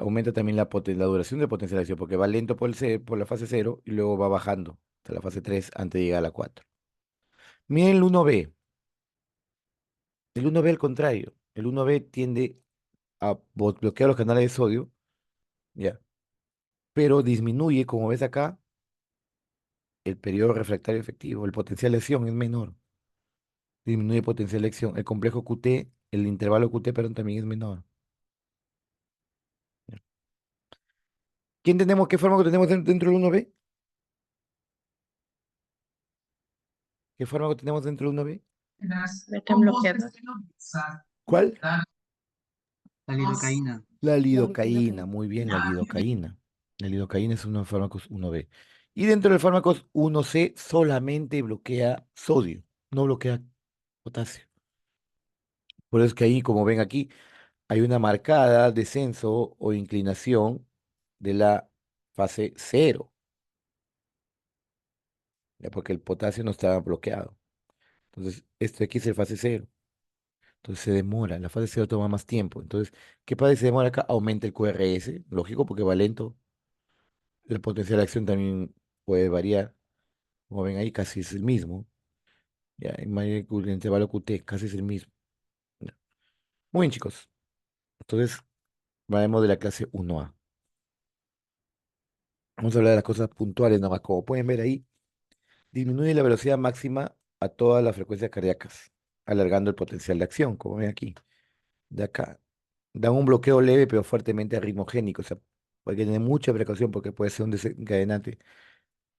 Aumenta también la duración del potencial de acción, porque va lento por la fase cero y luego va bajando hasta la fase 3 antes de llegar a la 4. Miren el 1B. El 1B al contrario. El 1B tiende a bloquear los canales de sodio, ¿ya? Pero disminuye, como ves acá, el periodo refractario efectivo. El potencial de acción es menor. Disminuye el potencial de acción. El complejo QT, el intervalo QT, perdón, también es menor. ¿Ya? ¿Qué fármaco tenemos dentro del 1B? ¿Qué fármaco tenemos dentro del 1B? Beta bloqueador. ¿Cuál? La lidocaína. La La lidocaína, lidocaína. muy bien, la lidocaína. La lidocaína es uno de los fármacos 1B. Y dentro del fármacos 1C solamente bloquea sodio, no bloquea potasio. Por eso es que ahí, como ven aquí, hay una marcada descenso o inclinación de la fase cero, ya porque el potasio no estaba bloqueado. Entonces, esto de aquí es el fase cero. Entonces se demora, la fase cero toma más tiempo. Entonces, ¿qué pasa si se demora acá? Aumenta el QRS, lógico, porque va lento. El potencial de acción también puede variar. Como ven ahí, casi es el mismo. Ya, en mayor el intervalo QT, casi es el mismo. Ya. Muy bien, chicos. Entonces, vamos de la clase 1A. Vamos a hablar de las cosas puntuales nomás. Como pueden ver ahí, disminuye la velocidad máxima a todas las frecuencias cardíacas, alargando el potencial de acción, como ven aquí. De acá. Da un bloqueo leve pero fuertemente arritmogénico. O sea, hay que tener mucha precaución porque puede ser un desencadenante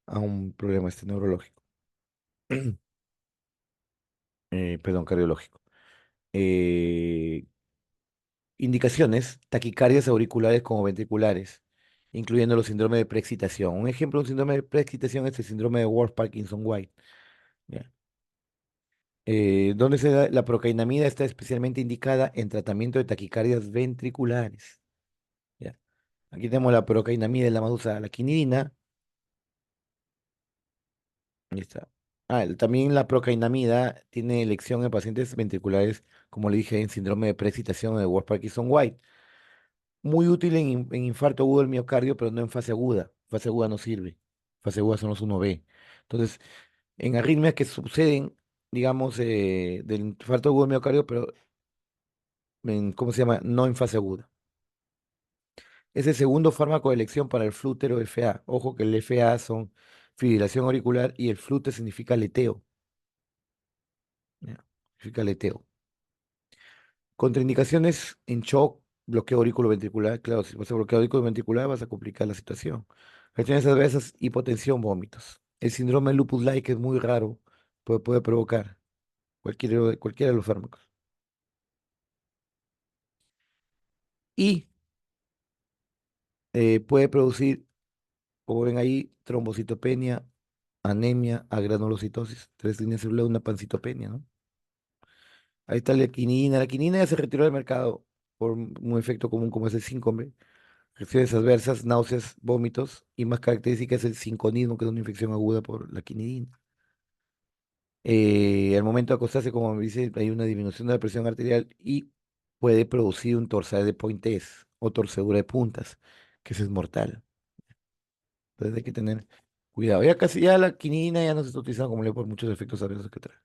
a un problema neurológico. Perdón, cardiológico. Eh, Indicaciones, taquicardias auriculares como ventriculares, incluyendo los síndromes de preexcitación. Un ejemplo de un síndrome de preexcitación es el síndrome de Wolff-Parkinson-White. ¿Ya? Donde la procainamida está especialmente indicada en tratamiento de taquicardias ventriculares. ¿Ya? Aquí tenemos la procainamida, es la más usada, la quinidina. Ahí está. También la procainamida tiene elección en pacientes ventriculares, como le dije, en síndrome de preexcitación de Wolff-Parkinson-White. Muy útil en infarto agudo del miocardio, pero no en fase aguda. Fase aguda no sirve. Fase aguda son los 1B. Entonces, en arritmias que suceden, digamos, del infarto agudo del miocardio, pero ¿cómo se llama? No en fase aguda. Es el segundo fármaco de elección para el flútero FA. Ojo que el FA son fibrilación auricular y el flúter significa aleteo. significa aleteo. Contraindicaciones en shock, bloqueo auriculoventricular. Claro, si vas a bloqueo auriculoventricular vas a complicar la situación. Reacciones adversas, hipotensión, vómitos. El síndrome lupus-like es muy raro, puede provocar cualquiera de los fármacos. Y puede producir, como ven ahí, trombocitopenia, anemia, agranulocitosis, 3 líneas celulares, una pancitopenia, ¿no? Ahí está la quinina. La quinina ya se retiró del mercado por un efecto común como es el síncope. Reacciones adversas, náuseas, vómitos y más característica es el sinconismo, que es una infección aguda por la quinidina. Al momento de acostarse, como me dice, hay una disminución de la presión arterial y puede producir un torsade de Pointes o torcedura de puntas, que eso es mortal. Entonces hay que tener cuidado. Ya casi ya la quinina ya no se está utilizando como leo por muchos efectos adversos que trae.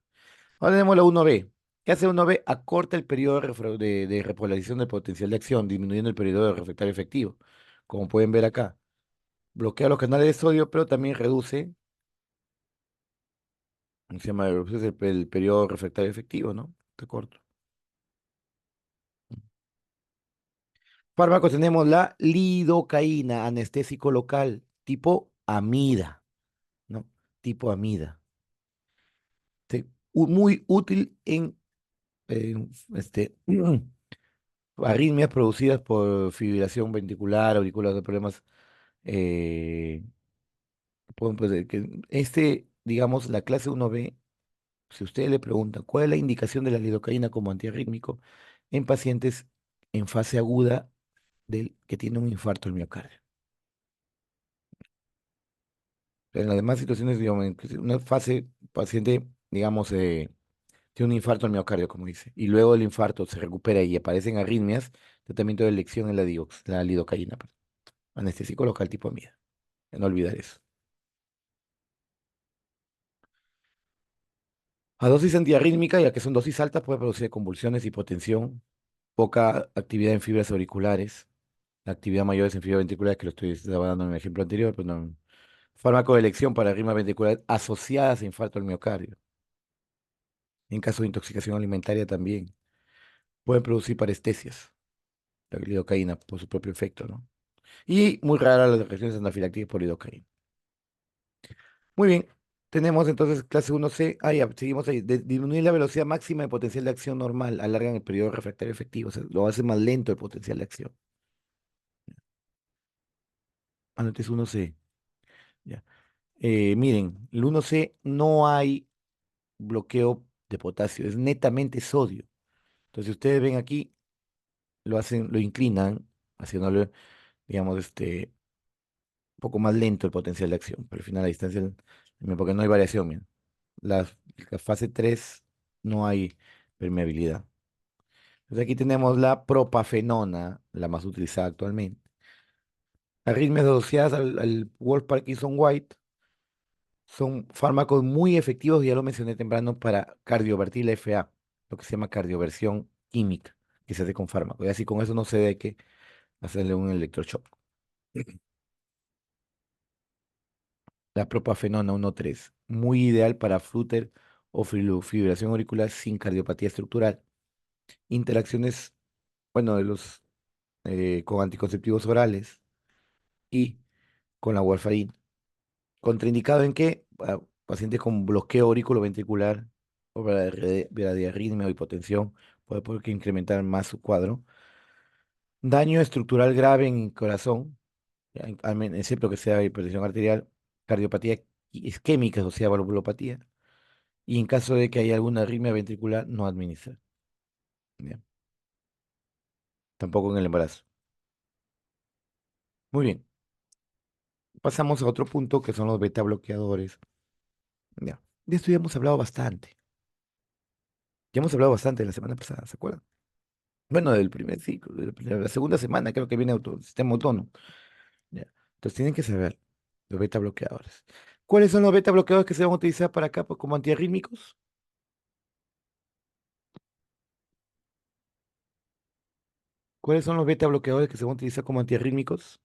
Ahora tenemos la 1B. ¿Qué hace 1B? Acorta el periodo de repolarización del potencial de acción, disminuyendo el periodo de refractario efectivo. Como pueden ver acá, bloquea los canales de sodio, pero también reduce, se llama, reduce el periodo refractario efectivo, ¿no? Está corto. Fármacos tenemos la lidocaína, anestésico local, tipo amida, ¿no? Tipo amida. Muy útil en arritmias producidas por fibrilación ventricular, auricular, de problemas. eh, digamos, la clase 1B, si usted le pregunta cuál es la indicación de la lidocaína como antiarrítmico en pacientes en fase aguda del que tiene un infarto del miocardio. En las demás situaciones, digamos, una fase paciente, digamos, tiene un infarto al miocardio, como dice, y luego el infarto se recupera y aparecen arritmias, tratamiento de elección en la lidocaína, perdón. Anestésico local tipo amida. No olvidar eso. A dosis antiarrítmica, ya que son dosis altas, puede producir convulsiones, hipotensión, poca actividad en fibras auriculares, la actividad mayor es en fibras ventriculares, que lo estaba dando en el ejemplo anterior, pero no. Fármaco de elección para arritmias ventriculares asociadas a infarto al miocardio. En caso de intoxicación alimentaria también. Pueden producir parestesias, la lidocaína, por su propio efecto, ¿no? Y muy raras las reacciones anafilácticas por lidocaína. Muy bien. Tenemos entonces clase 1C. Ah, ya, seguimos ahí. Disminuir la velocidad máxima de potencial de acción normal. Alargan el periodo refractario efectivo. O sea, lo hace más lento el potencial de acción. Antes 1C. Ya. Miren, el 1C no hay bloqueo de potasio. Es netamente sodio. Entonces, ustedes ven aquí, lo inclinan, haciéndolo, digamos, un poco más lento el potencial de acción. Pero al final, la distancia, porque no hay variación, miren. La, la fase 3 no hay permeabilidad. Entonces aquí tenemos la propafenona, la más utilizada actualmente. Arritmias asociadas al Wolf Parkinson White son fármacos muy efectivos, ya lo mencioné temprano, para cardiovertir la FA, lo que se llama cardioversión química, que se hace con fármacos. Y así con eso no se debe que hacerle un electroshock. La propafenona 1,3, muy ideal para flúter o fibrilación auricular sin cardiopatía estructural. Interacciones, bueno, con anticonceptivos orales y con la warfarina. ¿Contraindicado en qué? A pacientes con bloqueo auriculoventricular o bradiarritmia o hipotensión, puede que incrementar más su cuadro. Daño estructural grave en el corazón, ya, excepto que sea hipertensión arterial, cardiopatía isquémica asociada a valvulopatía, y en caso de que haya alguna arritmia ventricular, no administrar. Ya. Tampoco en el embarazo. Muy bien. Pasamos a otro punto que son los beta bloqueadores. Ya. De esto ya hemos hablado bastante. Ya hemos hablado bastante la semana pasada, ¿se acuerdan? Bueno, del primer ciclo, la segunda semana creo que viene sistema autónomo. Ya. Entonces tienen que saber los beta bloqueadores. ¿Cuáles son los beta bloqueadores que se van a utilizar para acá, pues, como antiarrítmicos? ¿Cuáles son los beta bloqueadores que se van a utilizar como antiarrítmicos?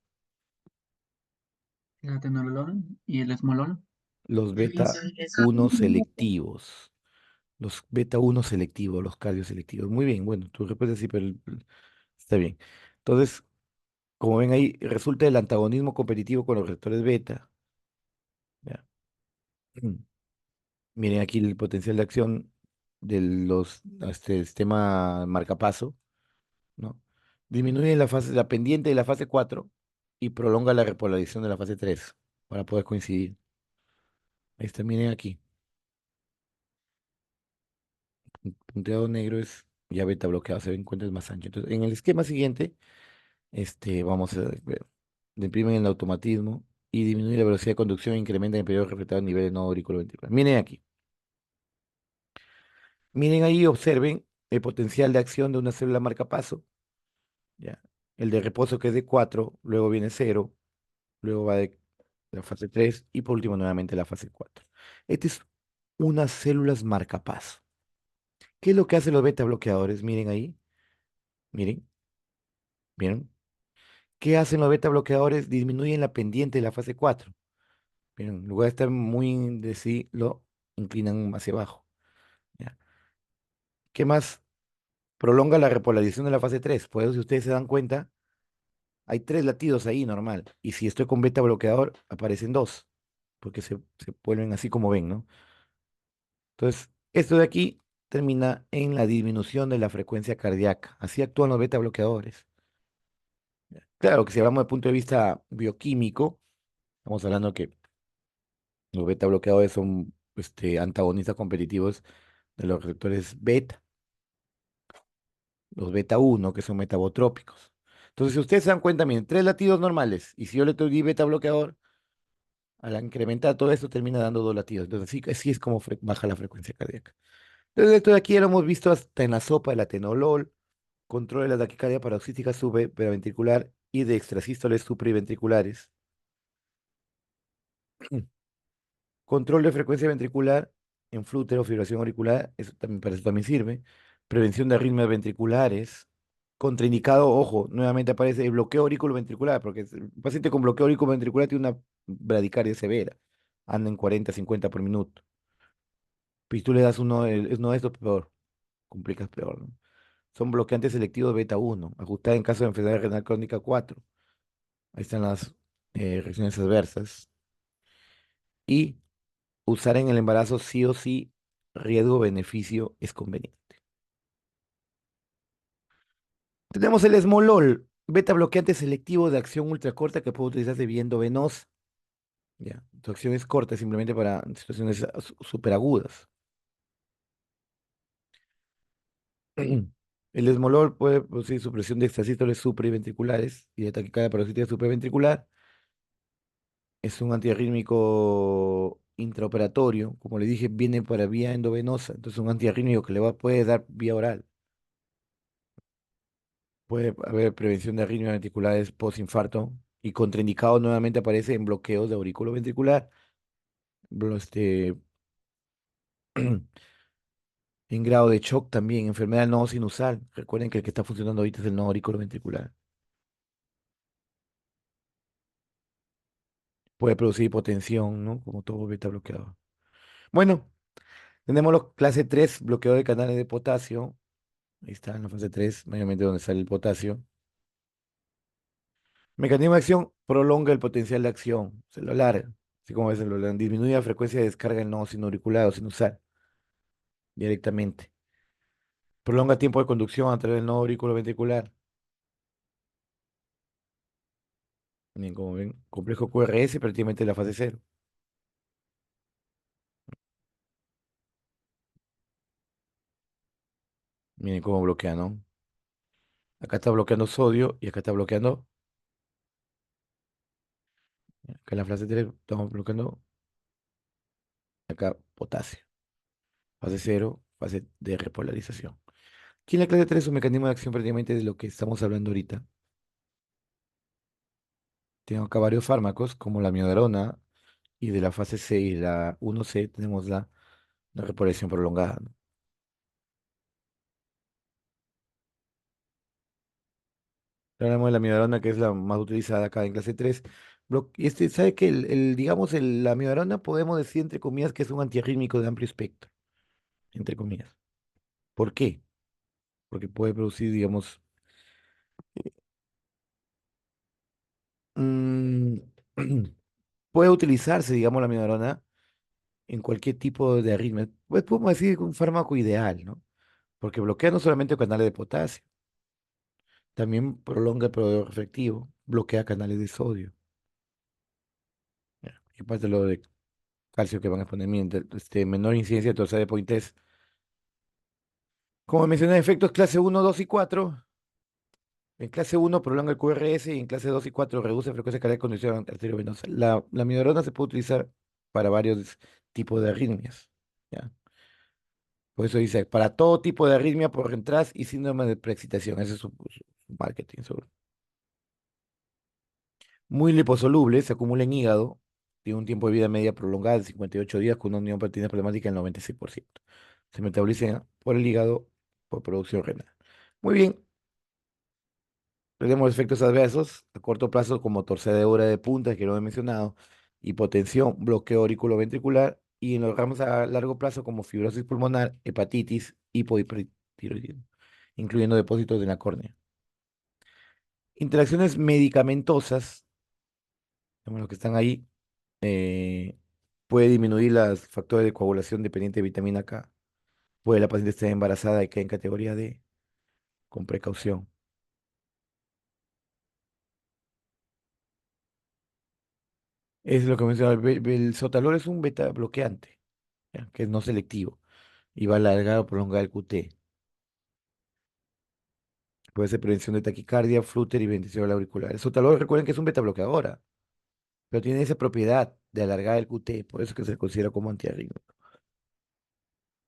El atenolol y el esmolol. Los beta 1 selectivos. Los beta uno selectivos, los cardioselectivos. Muy bien, bueno, tu respuesta sí, pero está bien. Entonces, como ven ahí, resulta el antagonismo competitivo con los receptores beta. ¿Ya? Miren aquí el potencial de acción de los sistema marcapaso, ¿no? Disminuye la pendiente de la fase 4 y prolonga la repolarización de la fase 3 para poder coincidir. Ahí está, miren aquí. Punteado negro es ya beta bloqueado, se ven cuentas más ancho. Entonces, en el esquema siguiente, vamos a ver, deprimen el automatismo y disminuye la velocidad de conducción e incrementa el periodo reflectado a nivel de nodo auricular ventricular. Miren aquí. Miren ahí, observen el potencial de acción de una célula marcapaso. ¿Ya? El de reposo que es de 4, luego viene cero, luego va de la fase 3 y por último nuevamente la fase 4. Este es unas células marcapaso. ¿Qué es lo que hacen los beta bloqueadores? Miren ahí, miren, miren. ¿Qué hacen los beta bloqueadores? Disminuyen la pendiente de la fase 4. Miren, en lugar de estar muy de sí, lo inclinan hacia abajo. ¿Ya? ¿Qué más? Prolonga la repolarización de la fase 3. Por eso, si ustedes se dan cuenta, hay tres latidos ahí normal. Y si estoy con beta bloqueador, aparecen dos, porque se vuelven así como ven, ¿no? Entonces, esto de aquí termina en la disminución de la frecuencia cardíaca. Así actúan los beta bloqueadores. Claro que si hablamos desde el punto de vista bioquímico, estamos hablando que los beta bloqueadores son antagonistas competitivos de los receptores beta, los beta uno que son metabotrópicos. Entonces, si ustedes se dan cuenta, miren, tres latidos normales, y si yo le doy beta bloqueador, al incrementar todo esto termina dando dos latidos. Entonces, así es como baja la frecuencia cardíaca. Entonces, esto de aquí ya lo hemos visto hasta en la sopa del atenolol, control de la taquicardia paroxística supraventricular y de extrasístoles supraventriculares. Control de frecuencia ventricular en flútero, fibración auricular, eso también, para eso también sirve. Prevención de arritmias ventriculares. Contraindicado, ojo, nuevamente aparece el bloqueo auriculoventricular, porque el paciente con bloqueo auriculoventricular tiene una bradicardia severa. Anda en 40, 50 por minuto. Y tú le das uno de estos, peor, complicas peor, ¿no? Son bloqueantes selectivos beta uno ajustar en caso de enfermedad renal crónica 4. Ahí están las reacciones adversas. Y usar en el embarazo sí o sí, riesgo-beneficio es conveniente. Tenemos el esmolol, beta bloqueante selectivo de acción ultracorta que puede utilizarse vía endovenosa. Ya, su acción es corta, simplemente para situaciones superagudas. El esmolol puede producir supresión de extrasístoles supraventriculares y de taquicardia paroxística supraventricular. Es un antiarrítmico intraoperatorio. Como le dije, viene para vía endovenosa. Entonces, un antiarrítmico que puede dar vía oral. Puede haber prevención de arritmias ventriculares postinfarto y contraindicado nuevamente aparece en bloqueos de aurículo ventricular. blo- Este, en grado de shock también, enfermedad del nodo sinusal. Recuerden que el que está funcionando ahorita es el nodo auriculo ventricular. Puede producir hipotensión, ¿no? Como todo beta bloqueador. Bueno, tenemos los clase 3 bloqueo de canales de potasio. Ahí está en la fase 3 mayormente donde sale el potasio. Mecanismo de acción, prolonga el potencial de acción, se lo alarga. Así como se lo alarga, disminuye la frecuencia de descarga del nodo sinoauricular o sinusal directamente. Prolonga tiempo de conducción a través del nodo auriculoventricular. Bien, como ven, complejo QRS prácticamente la fase cero. Miren cómo bloquea, ¿no? Acá está bloqueando sodio y acá está bloqueando. Acá en la fase 3 estamos bloqueando acá potasio. Fase cero, fase de repolarización. Aquí en la clase 3 es un mecanismo de acción prácticamente de lo que estamos hablando ahorita. Tengo acá varios fármacos como la miodarona y de la fase C y la 1C tenemos la repolarización prolongada, ¿no? Hablamos de la miodarona, que es la más utilizada acá en clase 3. ¿Sabe que digamos, la miodarona podemos decir entre comillas que es un antiarrítmico de amplio espectro? entre comillas. ¿Por qué? Porque puede producir, digamos, mm, puede utilizarse, digamos, la amiodarona en cualquier tipo de arritmia. Pues podemos decir que un fármaco ideal, ¿no? Porque bloquea no solamente canales de potasio, también prolonga el periodo refractivo, bloquea canales de sodio. Ya. Y aparte lo de calcio que van a exponer, miren, menor incidencia de torsades de Pointes. Como mencioné, efectos clase uno, 2 y 4. En clase uno prolonga el QRS y en clase 2 y 4 reduce frecuencia cardíaca con condición arteriovenosa. La amiodarona se puede utilizar para varios tipos de arritmias. ¿Ya? Por eso dice, para todo tipo de arritmia por reentras y síndrome de preexcitación. Ese es su marketing. Muy liposoluble, se acumula en hígado, tiene un tiempo de vida media prolongada de 58 días con una unión proteína problemática del 96%. Se metaboliza por el hígado por producción renal. Muy bien, tenemos efectos adversos a corto plazo como torcedura de puntas, que lo he mencionado, hipotensión, bloqueo auriculoventricular y en los ramos a largo plazo como fibrosis pulmonar, hepatitis, hipotiroidismo, incluyendo depósitos de la córnea. Interacciones medicamentosas, como los que están ahí, eh, puede disminuir los factores de coagulación dependiente de vitamina K. Puede la paciente estar embarazada y que en categoría D, con precaución. Es lo que mencionaba, el sotalol es un beta bloqueante, ¿ya? Que es no selectivo y va a alargar o prolongar el QT. Puede ser prevención de taquicardia, flúter y ventilación auricular. El sotalol, recuerden que es un beta bloqueadora, pero tiene esa propiedad de alargar el QT, por eso es que se considera como antiarrítmico.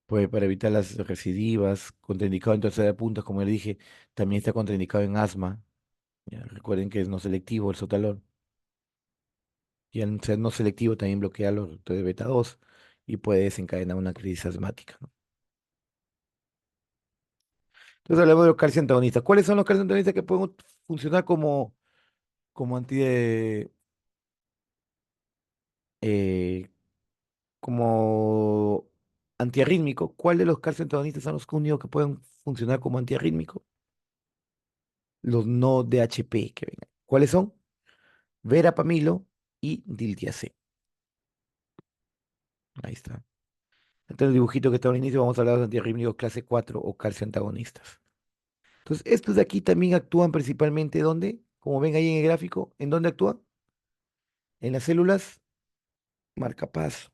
Puede para evitar las recidivas, contraindicado en tercera de puntas, como le dije, también está contraindicado en asma. Ya, recuerden que es no selectivo el sotalol. Y al ser no selectivo también bloquea los receptores beta 2 y puede desencadenar una crisis asmática, ¿no? Entonces hablamos de los calcio antagonistas. ¿Cuáles son los calcio antagonistas que pueden funcionar como anti eh, como antiarrítmico? ¿Cuál de los calcio antagonistas son los únicos que pueden funcionar como antiarrítmico? Los no DHP que vengan. ¿Cuáles son? Verapamilo y diltiazem. Ahí está. Entonces el dibujito que está al inicio vamos a hablar de los antiarrítmicos clase 4 o calcio antagonistas. Entonces, estos de aquí también actúan principalmente ¿dónde? Como ven ahí en el gráfico, ¿en dónde actúan? En las células marcapaso,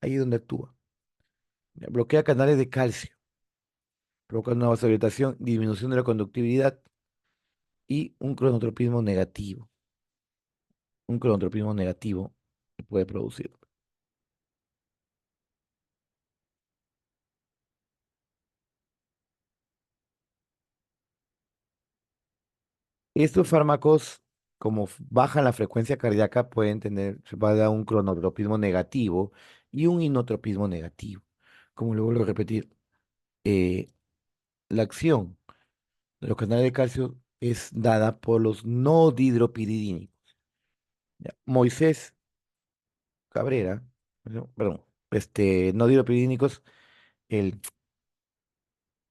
ahí es donde actúa. Ya, bloquea canales de calcio, provoca una vasodilatación, disminución de la conductividad y un cronotropismo negativo que puede producir. Estos fármacos, como bajan la frecuencia cardíaca, pueden tener, se va a dar un cronotropismo negativo y un inotropismo negativo. Como lo vuelvo a repetir, eh, la acción de los canales de calcio es dada por los no dihidropiridínicos. Ya, Moisés Cabrera, ¿no? Perdón, no dihidropiridínicos, el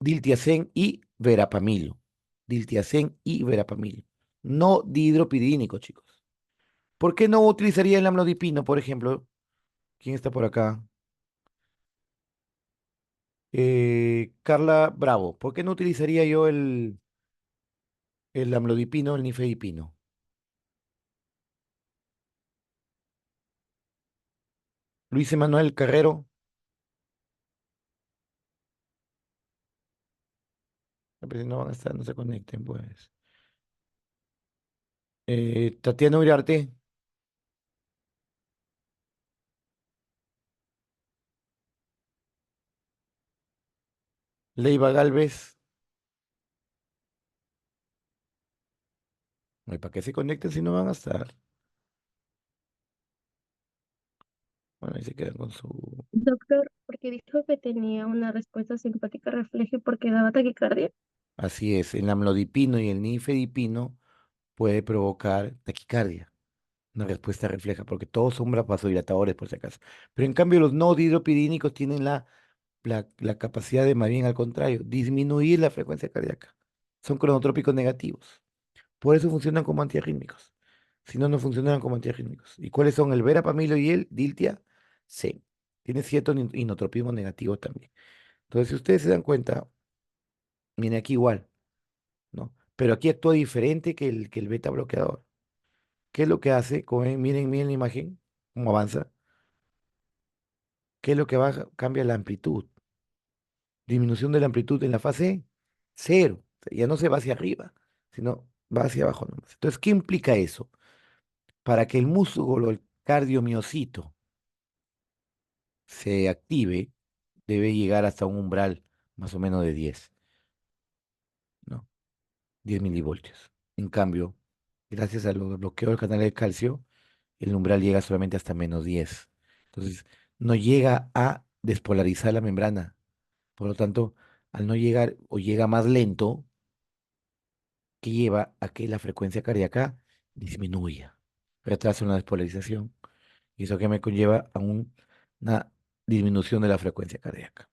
diltiazem y verapamilo. Diltiazem y verapamilo. No dihidropiridínicos, chicos. ¿Por qué no utilizaría el amlodipino, por ejemplo? ¿Quién está por acá? Carla Bravo. ¿Por qué no utilizaría yo el amlodipino, el nifedipino? Luis Emanuel Carrero. Pero si no van a estar, no se conecten, pues. Tatiana Uriarte. Leiva Galvez. No hay para qué se conecten si no van a estar. Bueno, ahí se quedan con su. Doctor, porque dijo que tenía una respuesta simpática refleje porque daba taquicardia. Así es, el amlodipino y el nifedipino puede provocar taquicardia. Una respuesta refleja, porque todos son vasodilatadores, por si acaso. Pero en cambio, los no dihidropiridínicos tienen la la capacidad de, más bien al contrario, disminuir la frecuencia cardíaca. Son cronotrópicos negativos. Por eso funcionan como antiarrítmicos. Si no, no funcionan como antiarrítmicos. ¿Y cuáles son el verapamilo y el diltia? Sí. Tiene cierto inotropismo negativo también. Entonces, si ustedes se dan cuenta, viene aquí igual, ¿no? Pero aquí actúa diferente que el beta bloqueador. ¿Qué es lo que hace? Miren la imagen, cómo avanza. ¿Qué es lo que baja? Cambia la amplitud. Disminución de la amplitud en la fase cero. O sea, ya no se va hacia arriba, sino va hacia abajo nomás. Entonces, ¿qué implica eso? Para que el músculo, el cardiomiocito, se active, debe llegar hasta un umbral más o menos de 10, ¿no? 10 milivoltios. En cambio, gracias a los bloqueos del canal de calcio, el umbral llega solamente hasta -10. Entonces, no llega a despolarizar la membrana. Por lo tanto, al no llegar o llega más lento, que lleva a que la frecuencia cardíaca disminuya, retrasa una despolarización, y eso que me conlleva a una disminución de la frecuencia cardíaca.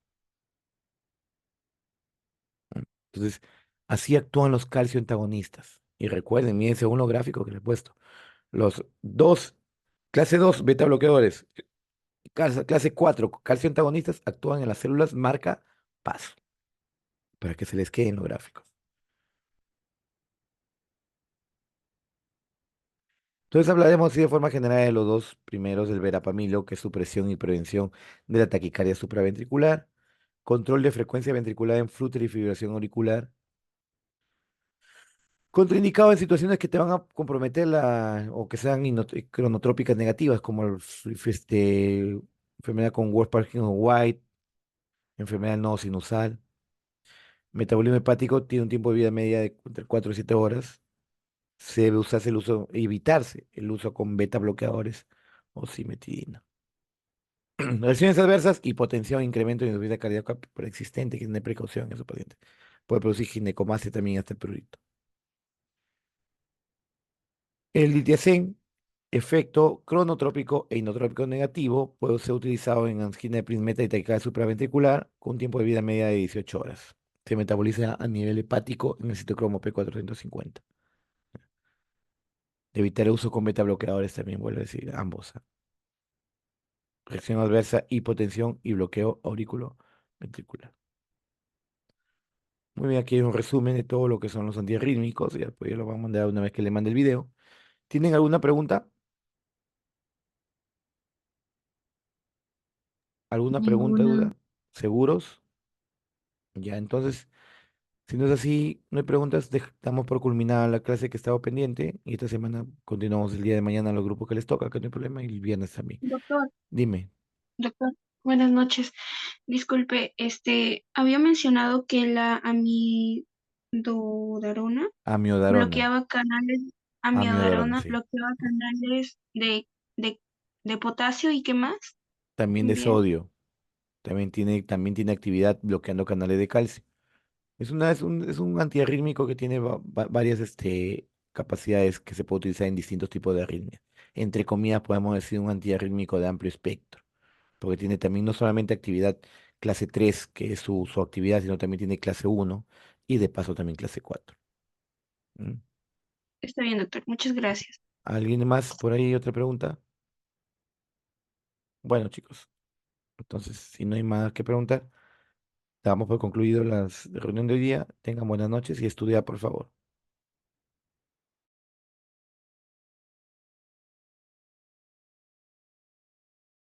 Entonces, así actúan los calcio antagonistas. Y recuerden, miren según los gráficos que les he puesto, los dos, clase 2 beta bloqueadores, clase 4 calcio antagonistas actúan en las células marca paso, para que se les queden los gráficos. Entonces hablaremos así de forma general de los dos primeros, del verapamilo, que es supresión y prevención de la taquicardia supraventricular, control de frecuencia ventricular en flúter y fibrilación auricular, contraindicado en situaciones que te van a comprometer o que sean cronotrópicas negativas, como enfermedad con Wolff Parkinson White, enfermedad no sinusal. Metabolismo hepático tiene un tiempo de vida media de entre 4 y 7 horas. Se debe usarse evitarse el uso con beta bloqueadores o cimetidina. Reacciones adversas, hipotensión, incremento de insuficiencia cardíaca preexistente, que tiene precaución en su paciente. Puede producir ginecomastia también hasta el prurito. El litiazem, efecto cronotrópico e inotrópico negativo, puede ser utilizado en angina de prismeta y taquicardia supraventricular con un tiempo de vida media de 18 horas. Se metaboliza a nivel hepático en el citocromo P450. Evitar el uso con beta bloqueadores también, vuelvo a decir, ambos. Reacción adversa, hipotensión y bloqueo auriculoventricular. Muy bien, aquí hay un resumen de todo lo que son los antiarrítmicos. Y después yo lo voy a mandar una vez que le mande el video. ¿Tienen alguna pregunta? ¿Alguna pregunta, Ninguna. duda? ¿Seguros? Ya, entonces, si no es así, no hay preguntas, damos por culminada la clase que estaba pendiente. Y esta semana continuamos el día de mañana los grupos que les toca, que no hay problema, y el viernes también. Doctor, Dime, Doctor, buenas noches. Disculpe, había mencionado que la amidodarona amiodarona. bloqueaba canales, Amiodarona, amidodarona sí. bloqueaba canales de, de potasio y qué más. También de Bien, sodio. También tiene actividad bloqueando canales de calcio. Es un antiarrítmico que tiene varias capacidades que se puede utilizar en distintos tipos de arritmias. Entre comillas, podemos decir un antiarrítmico de amplio espectro, porque tiene también no solamente actividad clase 3 que es su actividad, sino también tiene clase 1 y de paso también clase 4. ¿Mm? está bien, doctor. Muchas gracias. ¿Alguien más por ahí? ¿Otra pregunta? Bueno, chicos, entonces, si no hay más que preguntar, damos por concluido la reunión de hoy día. Tengan buenas noches y estudia, por favor.